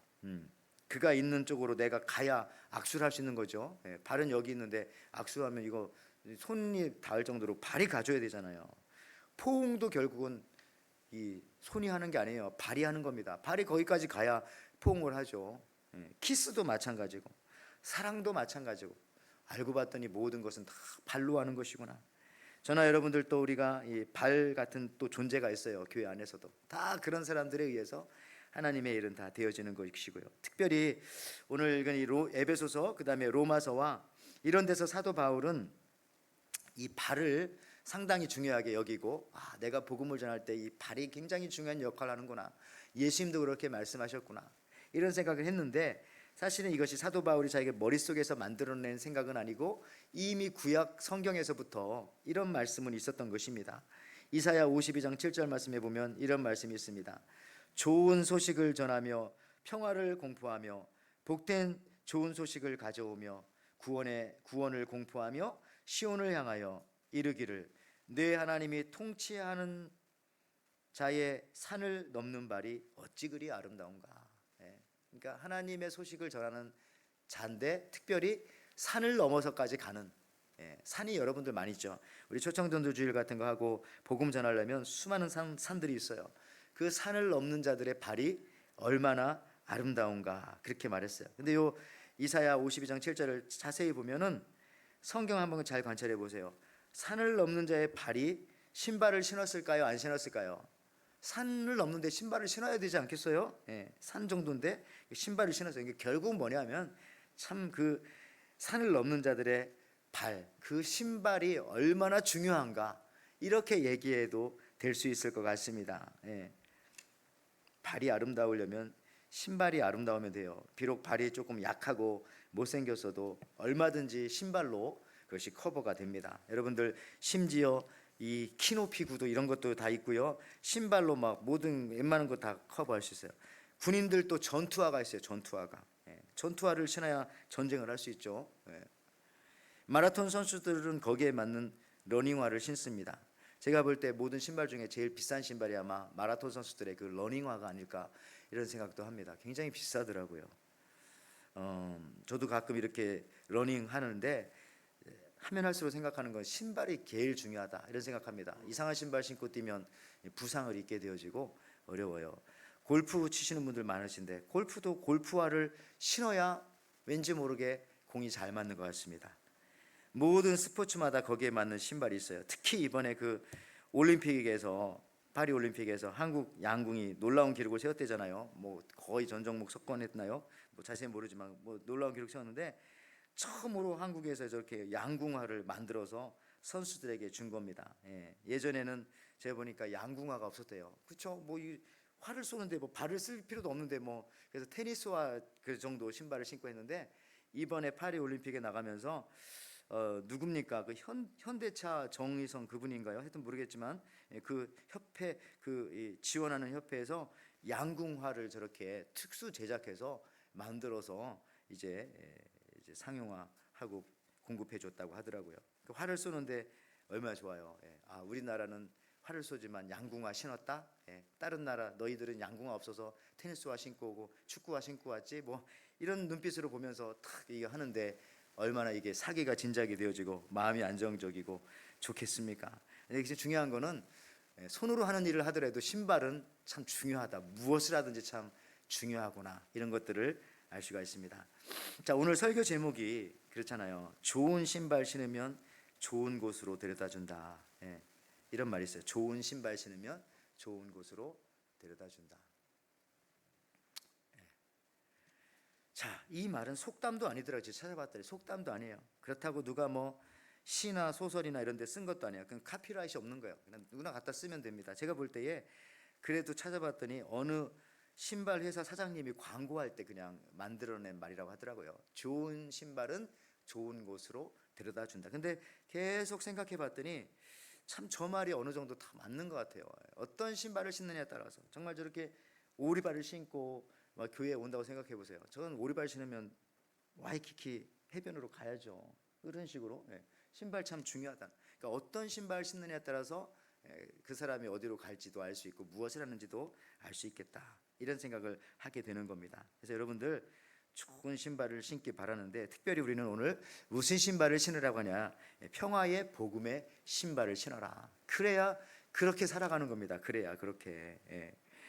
그가 있는 쪽으로 내가 가야 악수를 할 수 있는 거죠. 발은 여기 있는데 악수하면 이거 손이 닿을 정도로 발이 가져야 되잖아요. 포옹도 결국은 이 손이 하는 게 아니에요. 발이 하는 겁니다. 발이 거기까지 가야 포옹을 하죠. 키스도 마찬가지고 사랑도 마찬가지고 알고 봤더니 모든 것은 다 발로 하는 것이구나. 저나 여러분들도 우리가 이 발 같은 또 존재가 있어요. 교회 안에서도 다 그런 사람들에 의해서 하나님의 일은 다 되어지는 것이고요. 특별히 오늘 읽은 이 에베소서 그다음에 로마서와 이런 데서 사도 바울은 이 발을 상당히 중요하게 여기고 내가 복음을 전할 때 이 발이 굉장히 중요한 역할을 하는구나. 예수님도 그렇게 말씀하셨구나. 이런 생각을 했는데 사실은 이것이 사도 바울이 자기 머릿속에서 만들어낸 생각은 아니고 이미 구약 성경에서부터 이런 말씀은 있었던 것입니다. 이사야 52장 7절 말씀에 보면 이런 말씀이 있습니다. 좋은 소식을 전하며 평화를 공포하며 복된 좋은 소식을 가져오며 구원을 공포하며 시온을 향하여 이르기를 내 하나님이 통치하는 자의 산을 넘는 발이 어찌 그리 아름다운가. 그러니까 하나님의 소식을 전하는 자인데 특별히 산을 넘어서까지 가는, 산이 여러분들 많이 있죠. 우리 초청전도 주일 같은 거 하고 복음 전하려면 수많은 산들이 있어요. 그 산을 넘는 자들의 발이 얼마나 아름다운가 그렇게 말했어요. 근데 요 이사야 52장 7절을 자세히 보면은 성경 한번 잘 관찰해 보세요. 산을 넘는 자의 발이 신발을 신었을까요? 안 신었을까요? 산을 넘는데 신발을 신어야 되지 않겠어요? 산 정도인데 신발을 신었어요. 이게 결국 뭐냐면 참 그 산을 넘는 자들의 발, 그 신발이 얼마나 중요한가 이렇게 얘기해도 될 수 있을 것 같습니다. 발이 아름다우려면 신발이 아름다우면 돼요. 비록 발이 조금 약하고 못생겼어도 얼마든지 신발로 그것이 커버가 됩니다. 여러분들 심지어 이 키높이 구두 이런 것도 다 있고요. 신발로 막 모든 웬만한 거 다 커버할 수 있어요. 군인들도 전투화가 있어요. 전투화를 신어야 전쟁을 할 수 있죠. 마라톤 선수들은 거기에 맞는 러닝화를 신습니다. 제가 볼 때 모든 신발 중에 제일 비싼 신발이 아마 마라톤 선수들의 그 러닝화가 아닐까 이런 생각도 합니다. 굉장히 비싸더라고요. 저도 가끔 이렇게 러닝 하는데 하면 할수록 생각하는 건 신발이 제일 중요하다 이런 생각합니다. 이상한 신발 신고 뛰면 부상을 입게 되어지고 어려워요. 골프 치시는 분들 많으신데 골프도 골프화를 신어야 왠지 모르게 공이 잘 맞는 것 같습니다. 모든 스포츠마다 거기에 맞는 신발이 있어요. 특히 이번에 그 올림픽에서 파리 올림픽에서 한국 양궁이 놀라운 기록을 세웠대잖아요. 뭐 거의 전 종목 석권했나요? 뭐 자세히 모르지만 뭐 놀라운 기록 세웠는데 처음으로 한국에서 저렇게 양궁화를 만들어서 선수들에게 준 겁니다. 예전에는 제가 보니까 양궁화가 없었대요. 그렇죠? 뭐 이 활을 쏘는데 뭐 발을 쓸 필요도 없는데 뭐 그래서 테니스화 그 정도 신발을 신고 했는데 이번에 파리 올림픽에 나가면서 누굽니까? 그 현대차 정의성 그분인가요? 하여튼 모르겠지만 그 협회 지원하는 협회에서 양궁화를 저렇게 특수 제작해서 만들어서 이제 상용화하고 공급해 줬다고 하더라고요. 그 활을 쏘는데 얼마나 좋아요. 우리나라는 활을 쏘지만 양궁화 신었다. 다른 나라 너희들은 양궁화 없어서 테니스화 신고 오고 축구화 신고 왔지. 뭐 이런 눈빛으로 보면서 탁 이게 하는데 얼마나 이게 사기가 진작이 되어지고 마음이 안정적이고 좋겠습니까? 근데 중요한 거는 손으로 하는 일을 하더라도 신발은 참 중요하다. 무엇을 하든지 참 중요하구나. 이런 것들을 알 수가 있습니다. 자, 오늘 설교 제목이 그렇잖아요. 좋은 신발 신으면 좋은 곳으로 데려다 준다. 이런 말이 있어요. 좋은 신발 신으면 좋은 곳으로 데려다 준다. 자, 이 말은 속담도 아니더라고요. 제가 찾아봤더니 속담도 아니에요. 그렇다고 누가 뭐 시나 소설이나 이런 데 쓴 것도 아니에요. 그냥 카피라이트 없는 거예요. 그냥 누구나 갖다 쓰면 됩니다. 제가 볼 때에 그래도 찾아봤더니 어느 신발 회사 사장님이 광고할 때 그냥 만들어낸 말이라고 하더라고요. 좋은 신발은 좋은 곳으로 데려다 준다. 근데 계속 생각해 봤더니 참 저 말이 어느 정도 다 맞는 것 같아요. 어떤 신발을 신느냐에 따라서 정말 저렇게 오리발을 신고 막 교회에 온다고 생각해 보세요. 저는 오리발 신으면 와이키키 해변으로 가야죠. 그런 식으로 신발 참 중요하다. 그러니까 어떤 신발 신느냐에 따라서 그 사람이 어디로 갈지도 알 수 있고 무엇을 하는지도 알 수 있겠다. 이런 생각을 하게 되는 겁니다. 그래서 여러분들 좋은 신발을 신기 바라는데 특별히 우리는 오늘 무슨 신발을 신으라고 하냐? 평화의 복음의 신발을 신어라. 그래야 그렇게 살아가는 겁니다. 그래야 그렇게.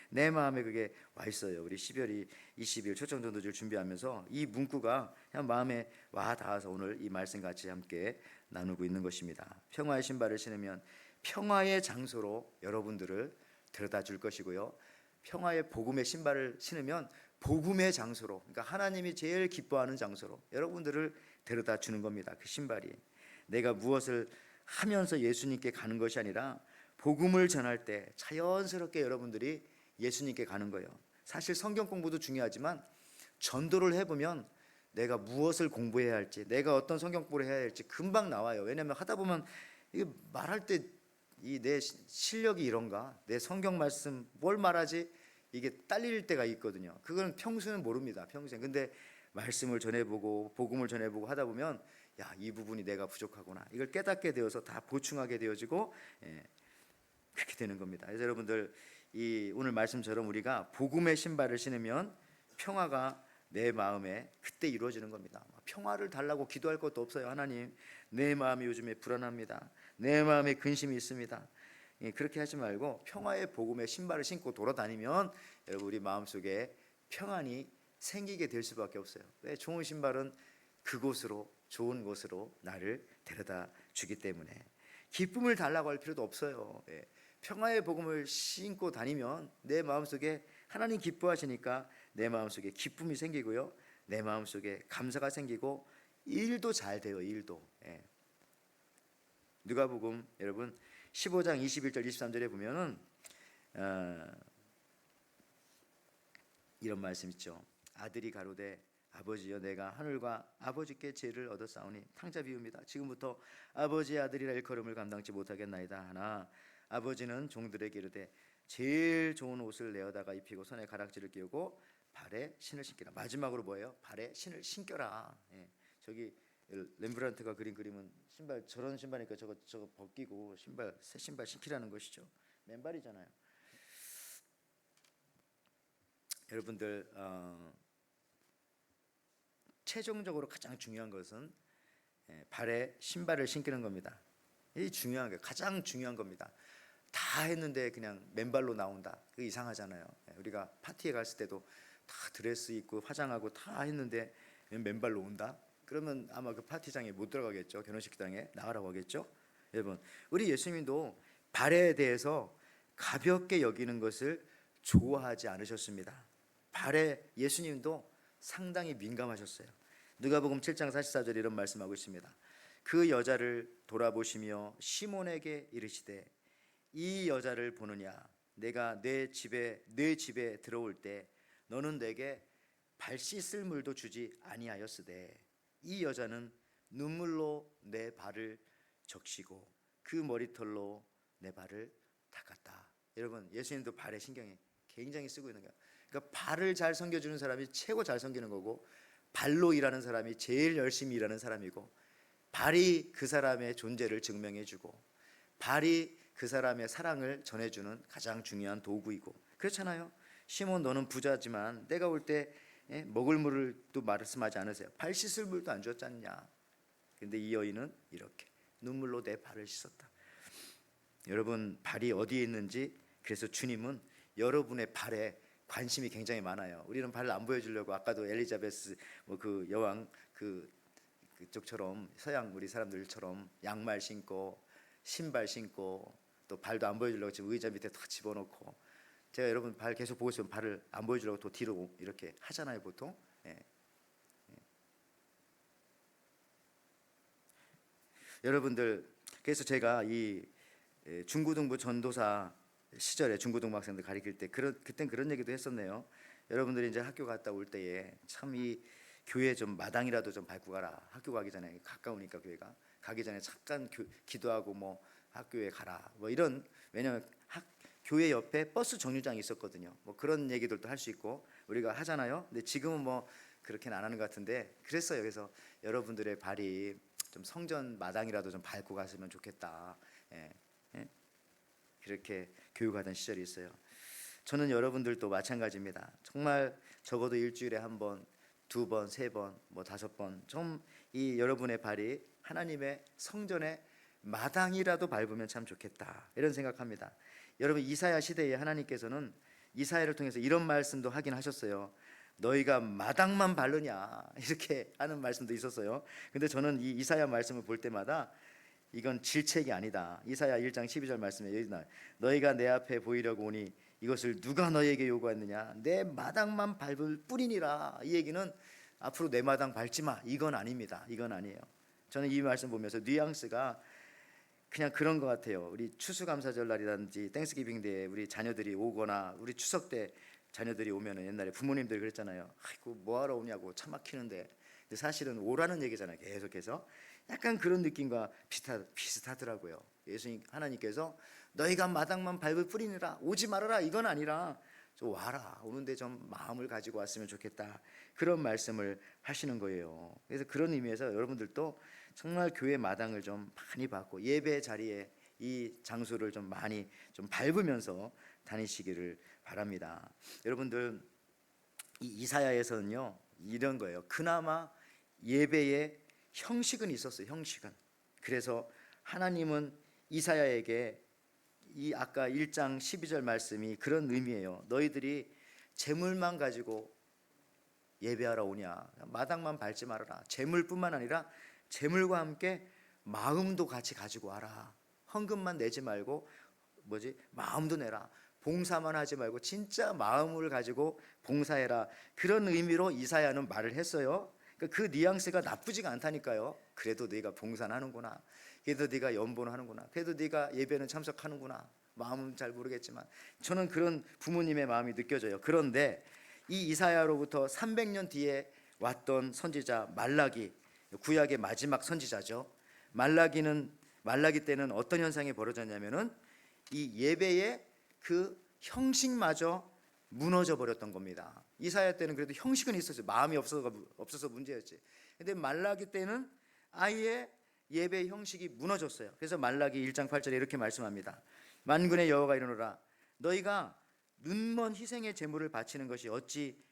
내 마음에 그게 와 있어요. 우리 12월 20일 초청전도주를 준비하면서 이 문구가 그냥 마음에 와 닿아서 오늘 이 말씀 같이 함께 나누고 있는 것입니다. 평화의 신발을 신으면 평화의 장소로 여러분들을 데려다 줄 것이고요. 평화의 복음의 신발을 신으면 복음의 장소로, 그러니까 하나님이 제일 기뻐하는 장소로 여러분들을 데려다 주는 겁니다. 그 신발이 내가 무엇을 하면서 예수님께 가는 것이 아니라 복음을 전할 때 자연스럽게 여러분들이 예수님께 가는 거예요. 사실 성경 공부도 중요하지만 전도를 해보면 내가 무엇을 공부해야 할지, 내가 어떤 성경 공부를 해야 할지 금방 나와요. 왜냐하면 하다 보면 이게 말할 때 이 내 실력이 이런가, 내 성경 말씀 뭘 말하지 이게 딸릴 때가 있거든요. 그건 평소에는 모릅니다. 평생. 근데 말씀을 전해보고 복음을 전해보고 하다 보면 야, 이 부분이 내가 부족하구나. 이걸 깨닫게 되어서 다 보충하게 되어지고 그렇게 되는 겁니다. 그래서 여러분들 이 오늘 말씀처럼 우리가 복음의 신발을 신으면 평화가 내 마음에 그때 이루어지는 겁니다. 평화를 달라고 기도할 것도 없어요. 하나님, 내 마음이 요즘에 불안합니다. 내 마음에 근심이 있습니다. 그렇게 하지 말고 평화의 복음의 신발을 신고 돌아다니면 여러분 우리 마음속에 평안이 생기게 될 수밖에 없어요. 왜? 좋은 신발은 그곳으로, 좋은 곳으로 나를 데려다 주기 때문에 기쁨을 달라고 할 필요도 없어요. 평화의 복음을 신고 다니면 내 마음속에 하나님 기뻐하시니까 내 마음속에 기쁨이 생기고요, 내 마음속에 감사가 생기고 일도 잘 돼요. 일도. 누가복음 여러분 15장 21절 23절에 보면은 이런 말씀 있죠. 아들이 가로되 아버지여 내가 하늘과 아버지께 죄를 얻었사오니 탕자 비웁니다. 지금부터 아버지의 아들이라 일컬음을 감당치 못하겠나이다 하나 아버지는 종들에게 이르되 제일 좋은 옷을 내어다가 입히고 손에 가락지를 끼우고 발에 신을 신기라. 마지막으로 뭐예요? 발에 신을 신겨라. 저기 렘브란트가 그린 그림은 신발 저런 신발이니까 저거 벗기고 신발 새 신발 신기라는 것이죠. 맨발이잖아요. 여러분들 최종적으로 가장 중요한 것은 발에 신발을 신기는 겁니다. 이 중요한 게 가장 중요한 겁니다. 다 했는데 그냥 맨발로 나온다. 그거 이상하잖아요. 우리가 파티에 갔을 때도 다 드레스 입고 화장하고 다 했는데 맨발로 온다. 그러면 아마 그 파티장에 못 들어가겠죠. 결혼식장에 나가라고 하겠죠. 여러분, 우리 예수님도 발에 대해서 가볍게 여기는 것을 좋아하지 않으셨습니다. 발에 예수님도 상당히 민감하셨어요. 누가복음 7장 44절에 이런 말씀하고 있습니다. 그 여자를 돌아보시며 시몬에게 이르시되 이 여자를 보느냐? 내가 내 집에 들어올 때 너는 내게 발 씻을 물도 주지 아니하였으되 이 여자는 눈물로 내 발을 적시고 그 머리털로 내 발을 닦았다. 여러분, 예수님도 발에 신경이 굉장히 쓰고 있는 거예요. 그러니까 발을 잘 섬겨주는 사람이 최고 잘 섬기는 거고, 발로 일하는 사람이 제일 열심히 일하는 사람이고, 발이 그 사람의 존재를 증명해주고, 발이 그 사람의 사랑을 전해주는 가장 중요한 도구이고. 그렇잖아요. 시몬, 너는 부자지만 내가 올 때 먹을 물을 또 말씀하지 않으세요. 발 씻을 물도 안 줬지 않냐. 근데 이 여인은 이렇게 눈물로 내 발을 씻었다. 여러분, 발이 어디에 있는지, 그래서 주님은 여러분의 발에 관심이 굉장히 많아요. 우리는 발을 안 보여주려고 아까도 엘리자베스 그 여왕 그쪽처럼 서양 우리 사람들처럼 양말 신고 신발 신고 또 발도 안 보여주려고 지금 의자 밑에 다 집어넣고 제가 여러분 발 계속 보고 있으면 발을 안 보여주려고 또 뒤로 이렇게 하잖아요, 보통. 예. 여러분들, 그래서 제가 이 중고등부 전도사 시절에 중고등부 학생들 가르칠 때 그땐 그런 얘기도 했었네요. 여러분들이 이제 학교 갔다 올 때에 참 이 교회 좀 마당이라도 좀 밟고 가라. 학교 가기 전에 가까우니까 교회가 가기 전에 잠깐 기도하고 뭐 학교에 가라. 뭐 이런, 왜냐면 교회 옆에 버스 정류장이 있었거든요. 뭐 그런 얘기들도 할 수 있고 우리가 하잖아요. 근데 지금은 뭐 그렇게는 안 하는 것 같은데 그랬어요. 그래서 여러분들의 발이 좀 성전 마당이라도 좀 밟고 갔으면 좋겠다. 예, 예. 그렇게 교육하던 시절이 있어요. 저는 여러분들도 마찬가지입니다. 정말 적어도 일주일에 한 번, 두 번, 세 번, 뭐 다섯 번, 좀 이 여러분의 발이 하나님의 성전의 마당이라도 밟으면 참 좋겠다, 이런 생각합니다. 여러분, 이사야 시대에 하나님께서는 이사야를 통해서 이런 말씀도 하긴 하셨어요. 너희가 마당만 밟느냐, 이렇게 하는 말씀도 있었어요. 근데 저는 이 이사야 말씀을 볼 때마다 이건 질책이 아니다. 이사야 1장 12절 말씀에 너희가 내 앞에 보이려고 오니 이것을 누가 너희에게 요구했느냐, 내 마당만 밟을 뿐이니라. 이 얘기는 앞으로 내 마당 밟지 마, 이건 아닙니다. 이건 아니에요. 저는 이 말씀 보면서 뉘앙스가 그냥 그런 것 같아요. 우리 추수감사절 날이라든지 땡스기빙 데에 우리 자녀들이 오거나 우리 추석 때 자녀들이 오면은 옛날에 부모님들 그랬잖아요. 아이고 뭐하러 오냐고, 차 막히는데. 근데 사실은 오라는 얘기잖아요. 계속해서 약간 그런 느낌과 비슷하더라고요. 예수님, 하나님께서 너희가 마당만 밟을 뿐이니라, 오지 말아라, 이건 아니라 좀 와라, 오는데 좀 마음을 가지고 왔으면 좋겠다, 그런 말씀을 하시는 거예요. 그래서 그런 의미에서 여러분들도 정말 교회 마당을 좀 많이 밟고 예배 자리에 이 장소를 좀 많이 좀 밟으면서 다니시기를 바랍니다. 여러분들, 이 이사야에서는요 이런 거예요. 그나마 예배의 형식은 있었어요. 형식은. 그래서 하나님은 이사야에게 이 아까 1장 12절 말씀이 그런 의미예요. 너희들이 재물만 가지고 예배하러 오냐, 마당만 밟지 말아라. 재물뿐만 아니라 재물과 함께 마음도 같이 가지고 와라. 헌금만 내지 말고 마음도 내라. 봉사만 하지 말고 진짜 마음을 가지고 봉사해라. 그런 의미로 이사야는 말을 했어요. 그 뉘앙스가 나쁘지가 않다니까요. 그래도 네가 봉사는 하는구나, 그래도 네가 연보는 하는구나, 그래도 네가 예배는 참석하는구나. 마음은 잘 모르겠지만 저는 그런 부모님의 마음이 느껴져요. 그런데 이 이사야로부터 300년 뒤에 왔던 선지자 말라기, 구약의 마지막 선지자죠. 말라기 때는 어떤 현상이 벌어졌냐면은 이 예배의 그 형식마저 무너져 버렸던 겁니다. 이사야 때는 그래도 형식은 있었어요. 마음이 없어서 문제였지. 근데 말라기 때는 아예 예배 형식이 무너졌어요. 그래서 말라기 1장 8절에 이렇게 말씀합니다. 만군의 여호와가 이르노라, 너희가 눈먼 희생의 제물을 바치는 것이 어찌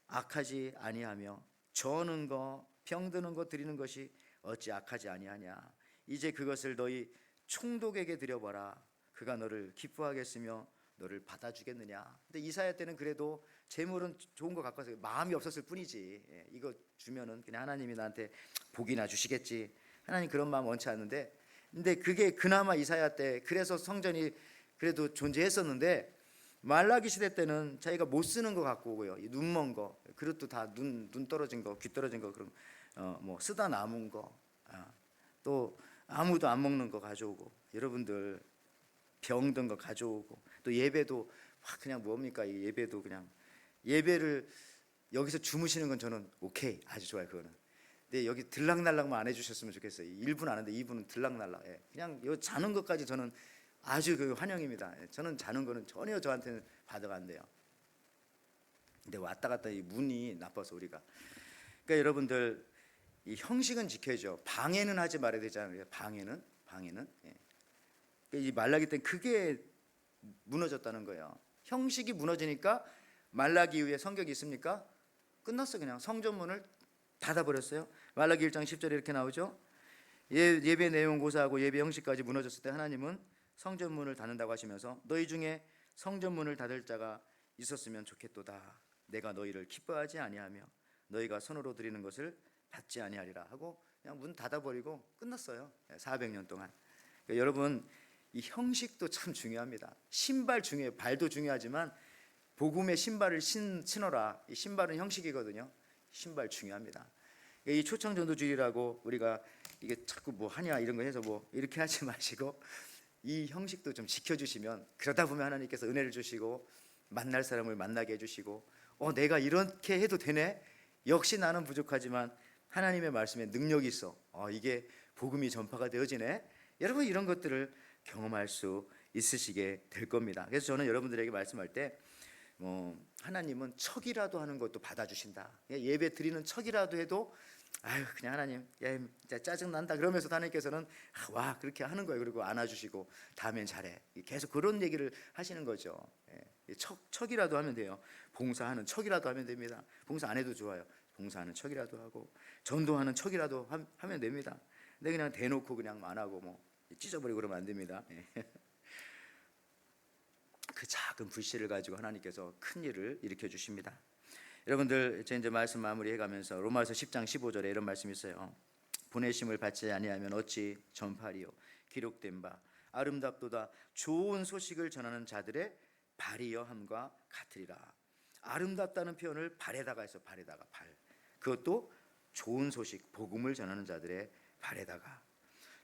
악하지 아니하며 저는 거 병드는 거 드리는 것이 어찌 악하지 아니하냐. 이제 그것을 너희 총독에게 드려봐라. 그가 너를 기뻐하겠으며 너를 받아주겠느냐. 근데 이사야 때는 그래도 재물은 좋은 거 갖고 와서 마음이 없었을 뿐이지, 이거 주면은 그냥 하나님이 나한테 복이나 주시겠지, 하나님 그런 마음 원치 않는데, 근데 그게 그나마 이사야 때 그래서 성전이 그래도 존재했었는데, 말라기 시대 때는 자기가 못 쓰는 거 갖고 오고요, 눈먼 거, 그릇도 다 눈 떨어진 거, 귀 떨어진 거, 그럼 뭐 쓰다 남은 거, 또 아무도 안 먹는 거 가져오고, 여러분들 병든 거 가져오고, 또 예배도 그냥 뭡니까, 이 예배도 그냥 예배를 여기서 주무시는 건 저는 오케이, 아주 좋아요, 그거는. 근데 여기 들락날락만 안 해주셨으면 좋겠어요. 1분 안 하는데 2분은 들락날락. 그냥 요 자는 것까지 저는 아주 그 환영입니다. 저는 자는 거는 전혀 저한테는 바드가 안 돼요. 근데 왔다 갔다 이 문이 나빠서 우리가. 그러니까 여러분들, 이 형식은 지켜야죠. 방해는 하지 말아야 되잖아요. 방해는. 그러니까 이 말라기 때 그게 무너졌다는 거예요. 형식이 무너지니까 말라기 이후에 성경이 있습니까? 끝났어. 그냥 성전문을 닫아버렸어요. 말라기 1장 10절에 이렇게 나오죠. 예배 내용 고사하고 예배 형식까지 무너졌을 때 하나님은 성전문을 닫는다고 하시면서 너희 중에 성전문을 닫을 자가 있었으면 좋겠도다. 내가 너희를 기뻐하지 아니하며 너희가 손으로 드리는 것을 받지 아니하리라 하고 그냥 문 닫아버리고 끝났어요. 400년 동안. 그러니까 여러분, 이 형식도 참 중요합니다. 신발 중요해요. 발도 중요하지만 복음의 신발을 신어라. 이 신발은 형식이거든요. 신발 중요합니다. 이 초청 전도주의라고 우리가 이게 자꾸 뭐 하냐 이런 거 해서 뭐 이렇게 하지 마시고 이 형식도 좀 지켜주시면, 그러다 보면 하나님께서 은혜를 주시고 만날 사람을 만나게 해주시고, 내가 이렇게 해도 되네. 역시 나는 부족하지만 하나님의 말씀에 능력이 있어. 이게 복음이 전파가 되어지네. 여러분 이런 것들을 경험할 수 있으시게 될 겁니다. 그래서 저는 여러분들에게 말씀할 때 하나님은 척이라도 하는 것도 받아주신다. 예배 드리는 척이라도 해도 그냥 하나님 진짜 짜증난다 그러면서 하나님께서는 와 그렇게 하는 거예요. 그리고 안아주시고 다음엔 잘해. 계속 그런 얘기를 하시는 거죠. 척이라도 하면 돼요. 봉사하는 척이라도 하면 됩니다. 봉사 안 해도 좋아요. 봉사하는 척이라도 하고 전도하는 척이라도 하면 됩니다. 근데 그냥 대놓고 그냥 안 하고 뭐 찢어버리고 그러면 안 됩니다. 그 작은 불씨를 가지고 하나님께서 큰 일을 일으켜 주십니다. 여러분들 제 이제 말씀 마무리해 가면서 로마서 10장 15절에 이런 말씀이 있어요. 보내심을 받지 아니하면 어찌 전파리요. 기록된 바 아름답도다 좋은 소식을 전하는 자들의 발이여 함과 같으리라. 아름답다는 표현을 발에다가 해서 발에다가 발. 그것도 좋은 소식, 복음을 전하는 자들의 발에다가.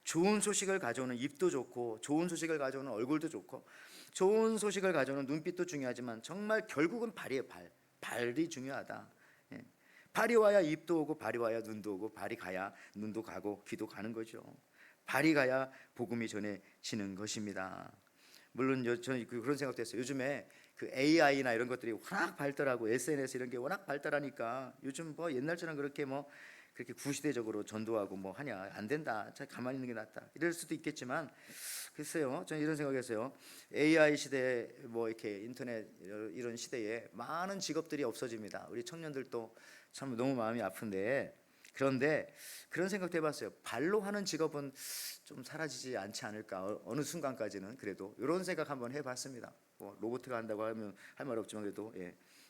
좋은 소식을 가져오는 입도 좋고 좋은 소식을 가져오는 얼굴도 좋고 좋은 소식을 가져오는 눈빛도 중요하지만 정말 결국은 발이에요. 발이 중요하다. 발이 와야 입도 오고 발이 와야 눈도 오고 발이 가야 눈도 가고 귀도 가는 거죠. 발이 가야 복음이 전해지는 것입니다. 물론 저는 그런 생각도 했어요. 요즘에 그 AI나 이런 것들이 워낙 발달하고 SNS 이런 게 워낙 발달하니까 요즘 뭐 옛날처럼 그렇게 구시대적으로 전도하고 뭐 하냐 안 된다. 자 가만히 있는 게 낫다. 이럴 수도 있겠지만 글쎄요. 저는 이런 생각했어요. AI 시대 뭐 이렇게 인터넷 이런 시대에 많은 직업들이 없어집니다. 우리 청년들도 참 너무 마음이 아픈데 그런데 그런 생각도 해봤어요. 발로 하는 직업은 좀 사라지지 않지 않을까. 어느 순간까지는 그래도 이런 생각 한번 해봤습니다. 뭐 로봇가 한다고 하면 할 말 없지만 그래도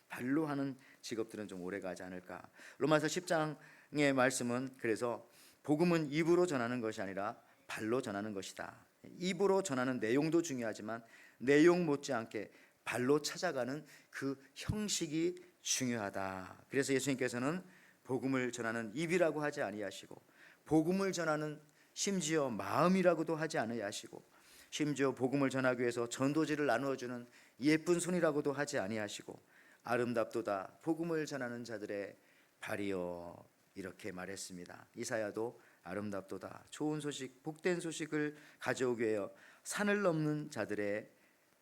발로 하는 직업들은 좀 오래가지 않을까. 로마서 10장의 말씀은 그래서 복음은 입으로 전하는 것이 아니라 발로 전하는 것이다. 입으로 전하는 내용도 중요하지만 내용 못지않게 발로 찾아가는 그 형식이 중요하다. 그래서 예수님께서는 복음을 전하는 입이라고 하지 아니하시고 복음을 전하는 심지어 마음이라고도 하지 아니하시고 심지어 복음을 전하기 위해서 전도지를 나누어주는 예쁜 손이라고도 하지 아니하시고 아름답도다 복음을 전하는 자들의 발이여 이렇게 말했습니다. 이사야도 아름답도다 좋은 소식 복된 소식을 가져오기 위하여 산을 넘는 자들의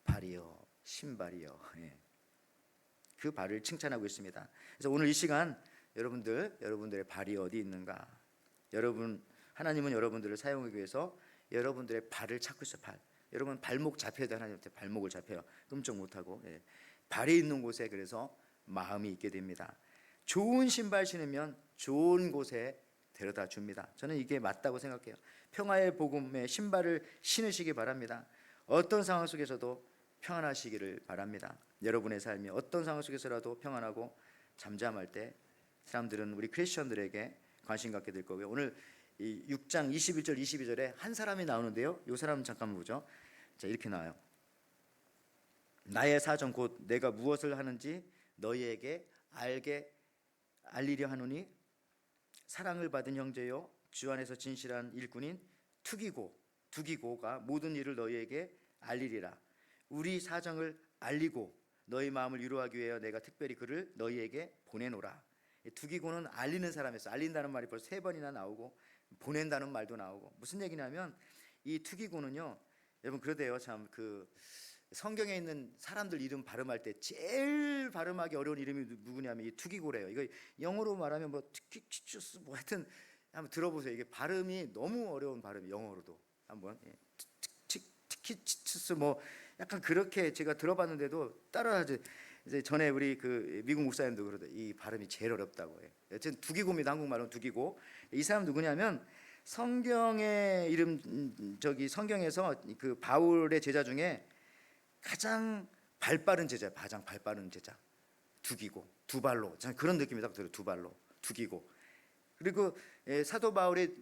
발이여 신발이여 그 발을 칭찬하고 있습니다. 그래서 오늘 이 시간 여러분들의 발이 어디 있는가? 하나님은 여러분들을 사용하기 위해서 여러분들의 발을 찾고 있어요. 여러분 발목 잡혀야 돼. 하나님한테 발목을 잡혀요. 끔찍 못하고 발이 있는 곳에 그래서 마음이 있게 됩니다. 좋은 신발 신으면 좋은 곳에 데려다 줍니다. 저는 이게 맞다고 생각해요. 평화의 복음의 신발을 신으시기 바랍니다. 어떤 상황 속에서도 평안하시기를 바랍니다. 여러분의 삶이 어떤 상황 속에서라도 평안하고 잠잠할 때 사람들은 우리 크리스천들에게 관심 갖게 될 거고요. 오늘 이 6장 21절 22절에 한 사람이 나오는데요. 이 사람은 잠깐만 보죠. 자 이렇게 나와요. 나의 사정 곧 내가 무엇을 하는지 너희에게 알리려 하노니 사랑을 받은 형제요 주 안에서 진실한 일꾼인 투기고가 모든 일을 너희에게 알리리라. 우리 사정을 알리고 너희 마음을 위로하기 위하여 내가 특별히 그를 너희에게 보내노라. 투기고는 알리는 사람에서 알린다는 말이 벌써 3번이나 나오고 보낸다는 말도 나오고 무슨 얘기냐면 이 투기고는요 여러분 그러대요. 참 그 성경에 있는 사람들 이름 발음할 때 제일 발음하기 어려운 이름이 누구냐면 이 투기고래요. 이거 영어로 말하면 뭐 티키치추스 뭐 하여튼 한번 들어보세요. 이게 발음이 너무 어려운 발음이 영어로도 한번 티키치추스 뭐 약간 그렇게 제가 들어봤는데도 따라하지. 이제 전에 우리 그 미국 목사님도 그러대. 이 발음이 제일 어렵다고 해요. 여튼 투기고입니다. 한국말은 투기고. 이 사람 누구냐면 성경의 이름 성경에서 그 바울의 제자 중에 가장 발빠른 제자, 가장 발빠른 제자. 투기고 두 발로. 그런 느낌이 딱 들어요. 두 발로 투기고. 그리고 사도 바울이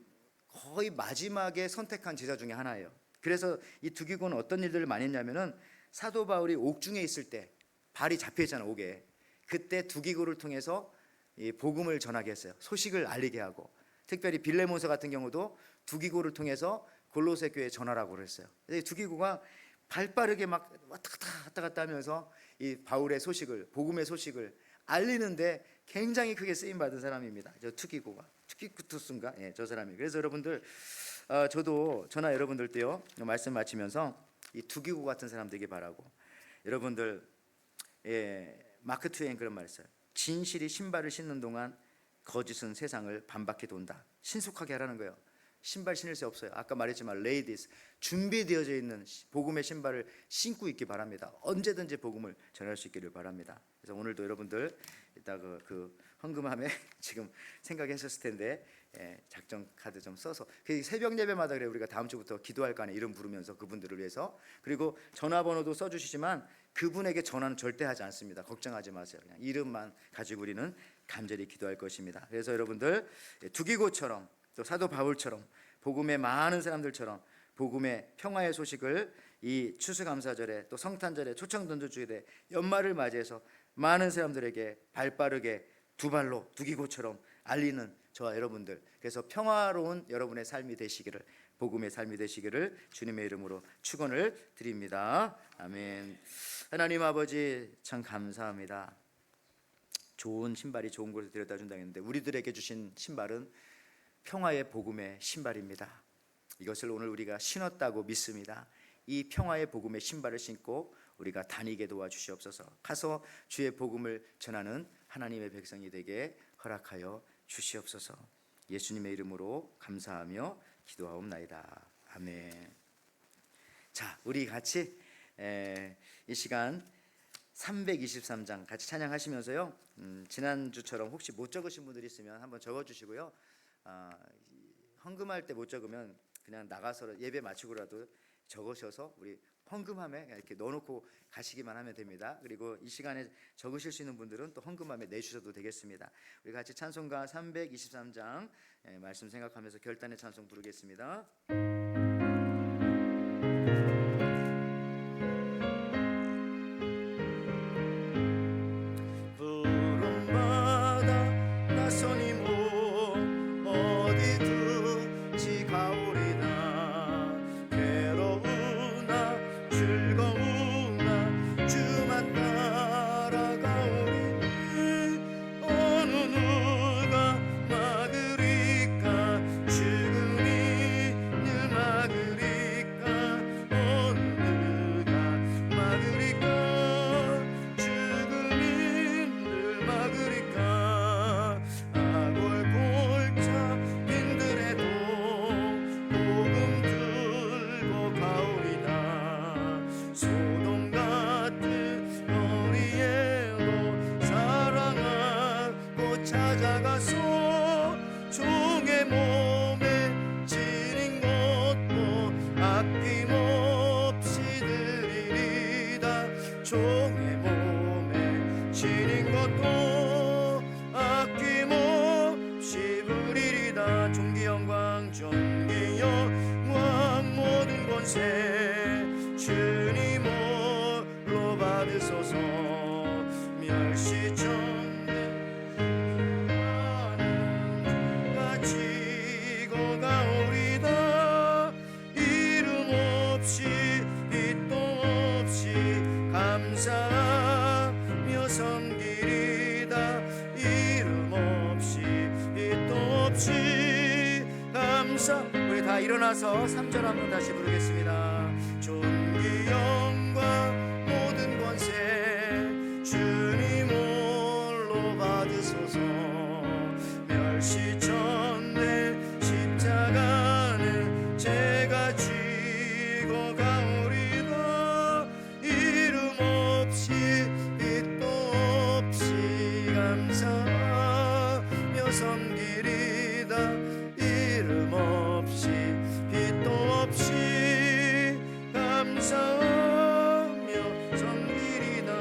거의 마지막에 선택한 제자 중에 하나예요. 그래서 이 두기고는 어떤 일들을 많이 했냐면은 사도 바울이 옥중에 있을 때 발이 잡혀 있잖아, 옥에. 그때 두기고를 통해서 이 복음을 전하게 했어요. 소식을 알리게 하고, 특별히 빌레몬서 같은 경우도 두기고를 통해서 골로새 교회에 전하라고 그랬어요. 두기고가 발빠르게 막 왔다 갔다 하면서 이 바울의 소식을, 복음의 소식을 알리는데 굉장히 크게 쓰임 받은 사람입니다. 저 투기고가, 투기쿠투스인가? 예, 저 사람이. 그래서 여러분들, 저도 저나 여러분들도요, 말씀 마치면서 이 투기고 같은 사람 되길 바라고. 여러분들, 마크 트웨인 그런 말 했어요. 진실이 신발을 신는 동안 거짓은 세상을 반바퀴 돈다. 신속하게 하라는 거예요. 신발 신을 수 없어요. 아까 말했지만 레이디스, 준비되어져 있는 복음의 신발을 신고 있기 바랍니다. 언제든지 복음을 전할 수 있기를 바랍니다. 그래서 오늘도 여러분들 이따 그 헌금함에 지금 생각했었을 텐데, 작전 카드 좀 써서, 그 새벽 예배마다 그래, 우리가 다음 주부터 기도할 거 아니에요. 이름 부르면서 그분들을 위해서. 그리고 전화번호도 써주시지만 그분에게 전화는 절대 하지 않습니다. 걱정하지 마세요. 그냥 이름만 가지고 우리는 간절히 기도할 것입니다. 그래서 여러분들 두기고처럼, 또 사도 바울처럼, 복음의 많은 사람들처럼 복음의 평화의 소식을 이 추수감사절에, 또 성탄절에, 초청던전주일에, 연말을 맞이해서 많은 사람들에게 발빠르게 두 발로 두기고처럼 알리는 저와 여러분들, 그래서 평화로운 여러분의 삶이 되시기를, 복음의 삶이 되시기를 주님의 이름으로 축원을 드립니다. 아멘. 하나님 아버지, 참 감사합니다. 좋은 신발이 좋은 곳에 데려다 준다고 했는데 우리들에게 주신 신발은 평화의 복음의 신발입니다. 이것을 오늘 우리가 신었다고 믿습니다. 이 평화의 복음의 신발을 신고 우리가 다니게 도와주시옵소서. 가서 주의 복음을 전하는 하나님의 백성이 되게 허락하여 주시옵소서. 예수님의 이름으로 감사하며 기도하옵나이다. 아멘. 자, 우리 같이 이 시간 323장 같이 찬양하시면서요, 지난주처럼 혹시 못 적으신 분들이 있으면 한번 적어주시고요, 헌금할 때 못 적으면 그냥 나가서 예배 마치고라도 적으셔서 우리 헌금함에 이렇게 넣어놓고 가시기만 하면 됩니다. 그리고 이 시간에 적으실 수 있는 분들은 또 헌금함에 내주셔도 되겠습니다. 우리 같이 찬송가 323장 말씀 생각하면서 결단의 찬송 부르겠습니다. 푸른 바다 낯선 이모 어디 든지 가오리나, 괴로우나 즐거우나 주만 따라가오리니, 어느 누가 막으리까 죽음이 늘 막으리까, 어느 누가 막으리까 죽음이 늘 막으리까, 아골골차 빈들에도 복음 들고 가오리다, 소돔 같은 거리에도 사랑하고 찾아가서 종의 몸에 지닌 것도 아낌없이 드리리다, 종의 몸에 지닌 것도 아낌없이 부리리다. 존귀영광 존귀영광 모든 권세 주님 홀로 받으소서. 멸시정대 가지고 가오리다, 이름 없이 빛도 없이 감사하며 섬기리다, 이름 없이 빛도 없이 감사. 우리 다 일어나서 3절 한번 다시 부르겠습니다. 존귀 영광 모든 권세 주님 홀로 받으소서. 멸시천대 십자가는 제가 지고 가오리다, 이름 없이 빛도 없이 감사하며 섬기리다, 이름 없이 빛도 없이 감사하며 섬기리다.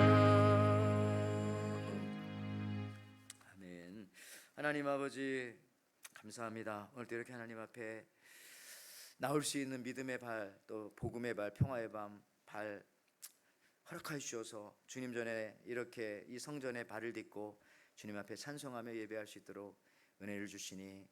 아멘. 하나님 아버지 감사합니다. 오늘도 이렇게 하나님 앞에 나올 수 있는 믿음의 발, 또 복음의 발, 평화의 발 허락하여 주셔서 주님 전에 이렇게 이 성전에 발을 딛고 주님 앞에 찬송하며 예배할 수 있도록 은혜를 주시니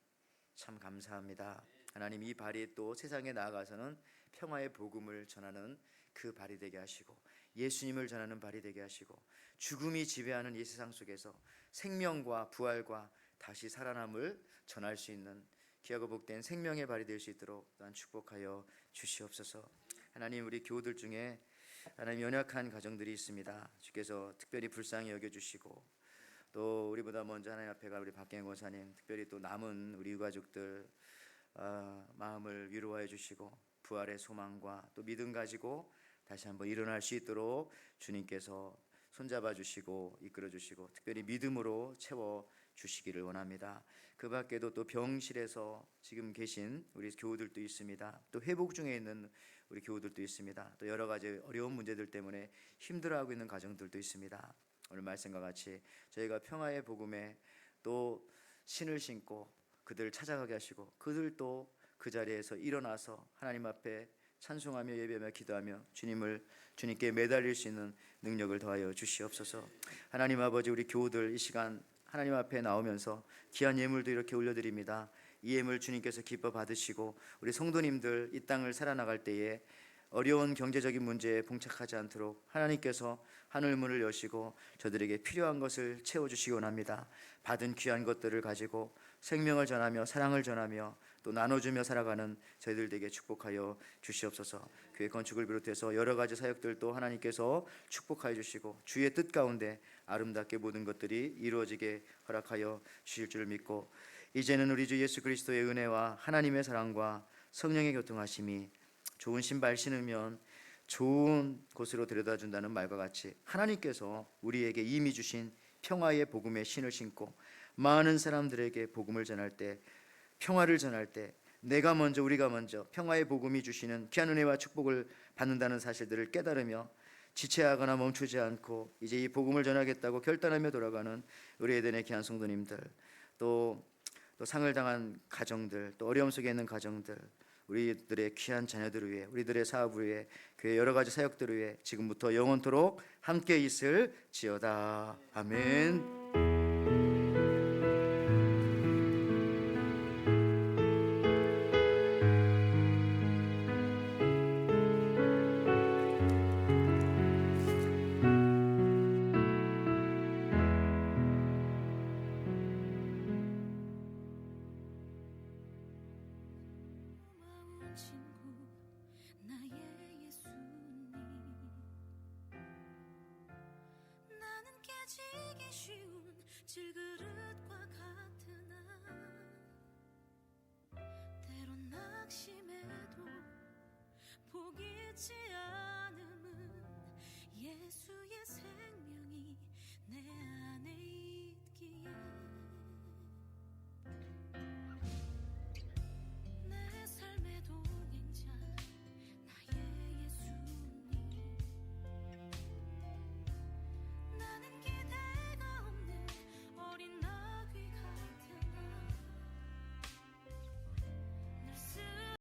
참 감사합니다. 하나님, 이 발이 또 세상에 나아가서는 평화의 복음을 전하는 그 발이 되게 하시고, 예수님을 전하는 발이 되게 하시고, 죽음이 지배하는 이 세상 속에서 생명과 부활과 다시 살아남을 전할 수 있는 귀하고 복된 생명의 발이 될 수 있도록 또한 축복하여 주시옵소서. 하나님, 우리 교우들 중에 하나님 연약한 가정들이 있습니다. 주께서 특별히 불쌍히 여겨주시고, 또 우리보다 먼저 하나님 앞에 갈 우리 박경현 권사님, 특별히 또 남은 우리 유가족들 마음을 위로하여 주시고, 부활의 소망과 또 믿음 가지고 다시 한번 일어날 수 있도록 주님께서 손잡아 주시고 이끌어 주시고 특별히 믿음으로 채워 주시기를 원합니다. 그 밖에도 또 병실에서 지금 계신 우리 교우들도 있습니다. 또 회복 중에 있는 우리 교우들도 있습니다. 또 여러 가지 어려운 문제들 때문에 힘들어하고 있는 가정들도 있습니다. 오늘 말씀과 같이 저희가 평화의 복음에 또 신을 신고 그들을 찾아가게 하시고, 그들도 그 자리에서 일어나서 하나님 앞에 찬송하며 예배하며 기도하며 주님께 매달릴 수 있는 능력을 더하여 주시옵소서. 하나님 아버지, 우리 교우들 이 시간 하나님 앞에 나오면서 귀한 예물도 이렇게 올려드립니다. 이 예물 주님께서 기뻐 받으시고, 우리 성도님들 이 땅을 살아나갈 때에 어려운 경제적인 문제에 봉착하지 않도록 하나님께서 하늘 문을 여시고 저들에게 필요한 것을 채워주시기 원합니다. 받은 귀한 것들을 가지고 생명을 전하며 사랑을 전하며 또 나눠주며 살아가는 저희들 되게 축복하여 주시옵소서. 교회 건축을 비롯해서 여러 가지 사역들도 하나님께서 축복하여 주시고 주의 뜻 가운데 아름답게 모든 것들이 이루어지게 허락하여 주실 줄 믿고, 이제는 우리 주 예수 그리스도의 은혜와 하나님의 사랑과 성령의 교통하심이 좋은 신발 신으면 좋은 곳으로 데려다 준다는 말과 같이 하나님께서 우리에게 이미 주신 평화의 복음의 신을 신고 많은 사람들에게 복음을 전할 때, 평화를 전할 때 내가 먼저 우리가 먼저 평화의 복음이 주시는 귀한 은혜와 축복을 받는다는 사실들을 깨달으며 지체하거나 멈추지 않고 이제 이 복음을 전하겠다고 결단하며 돌아가는 우리 에덴의 귀한 성도님들, 또 상을 당한 가정들, 또 어려움 속에 있는 가정들, 우리들의 귀한 자녀들을 위해, 우리들의 사업을 위해, 교회 여러 가지 사역들을 위해 지금부터 영원토록 함께 있을 지어다. 아멘. 고마운 친구 나의 예수님, 나는 깨지기 쉬운 질그릇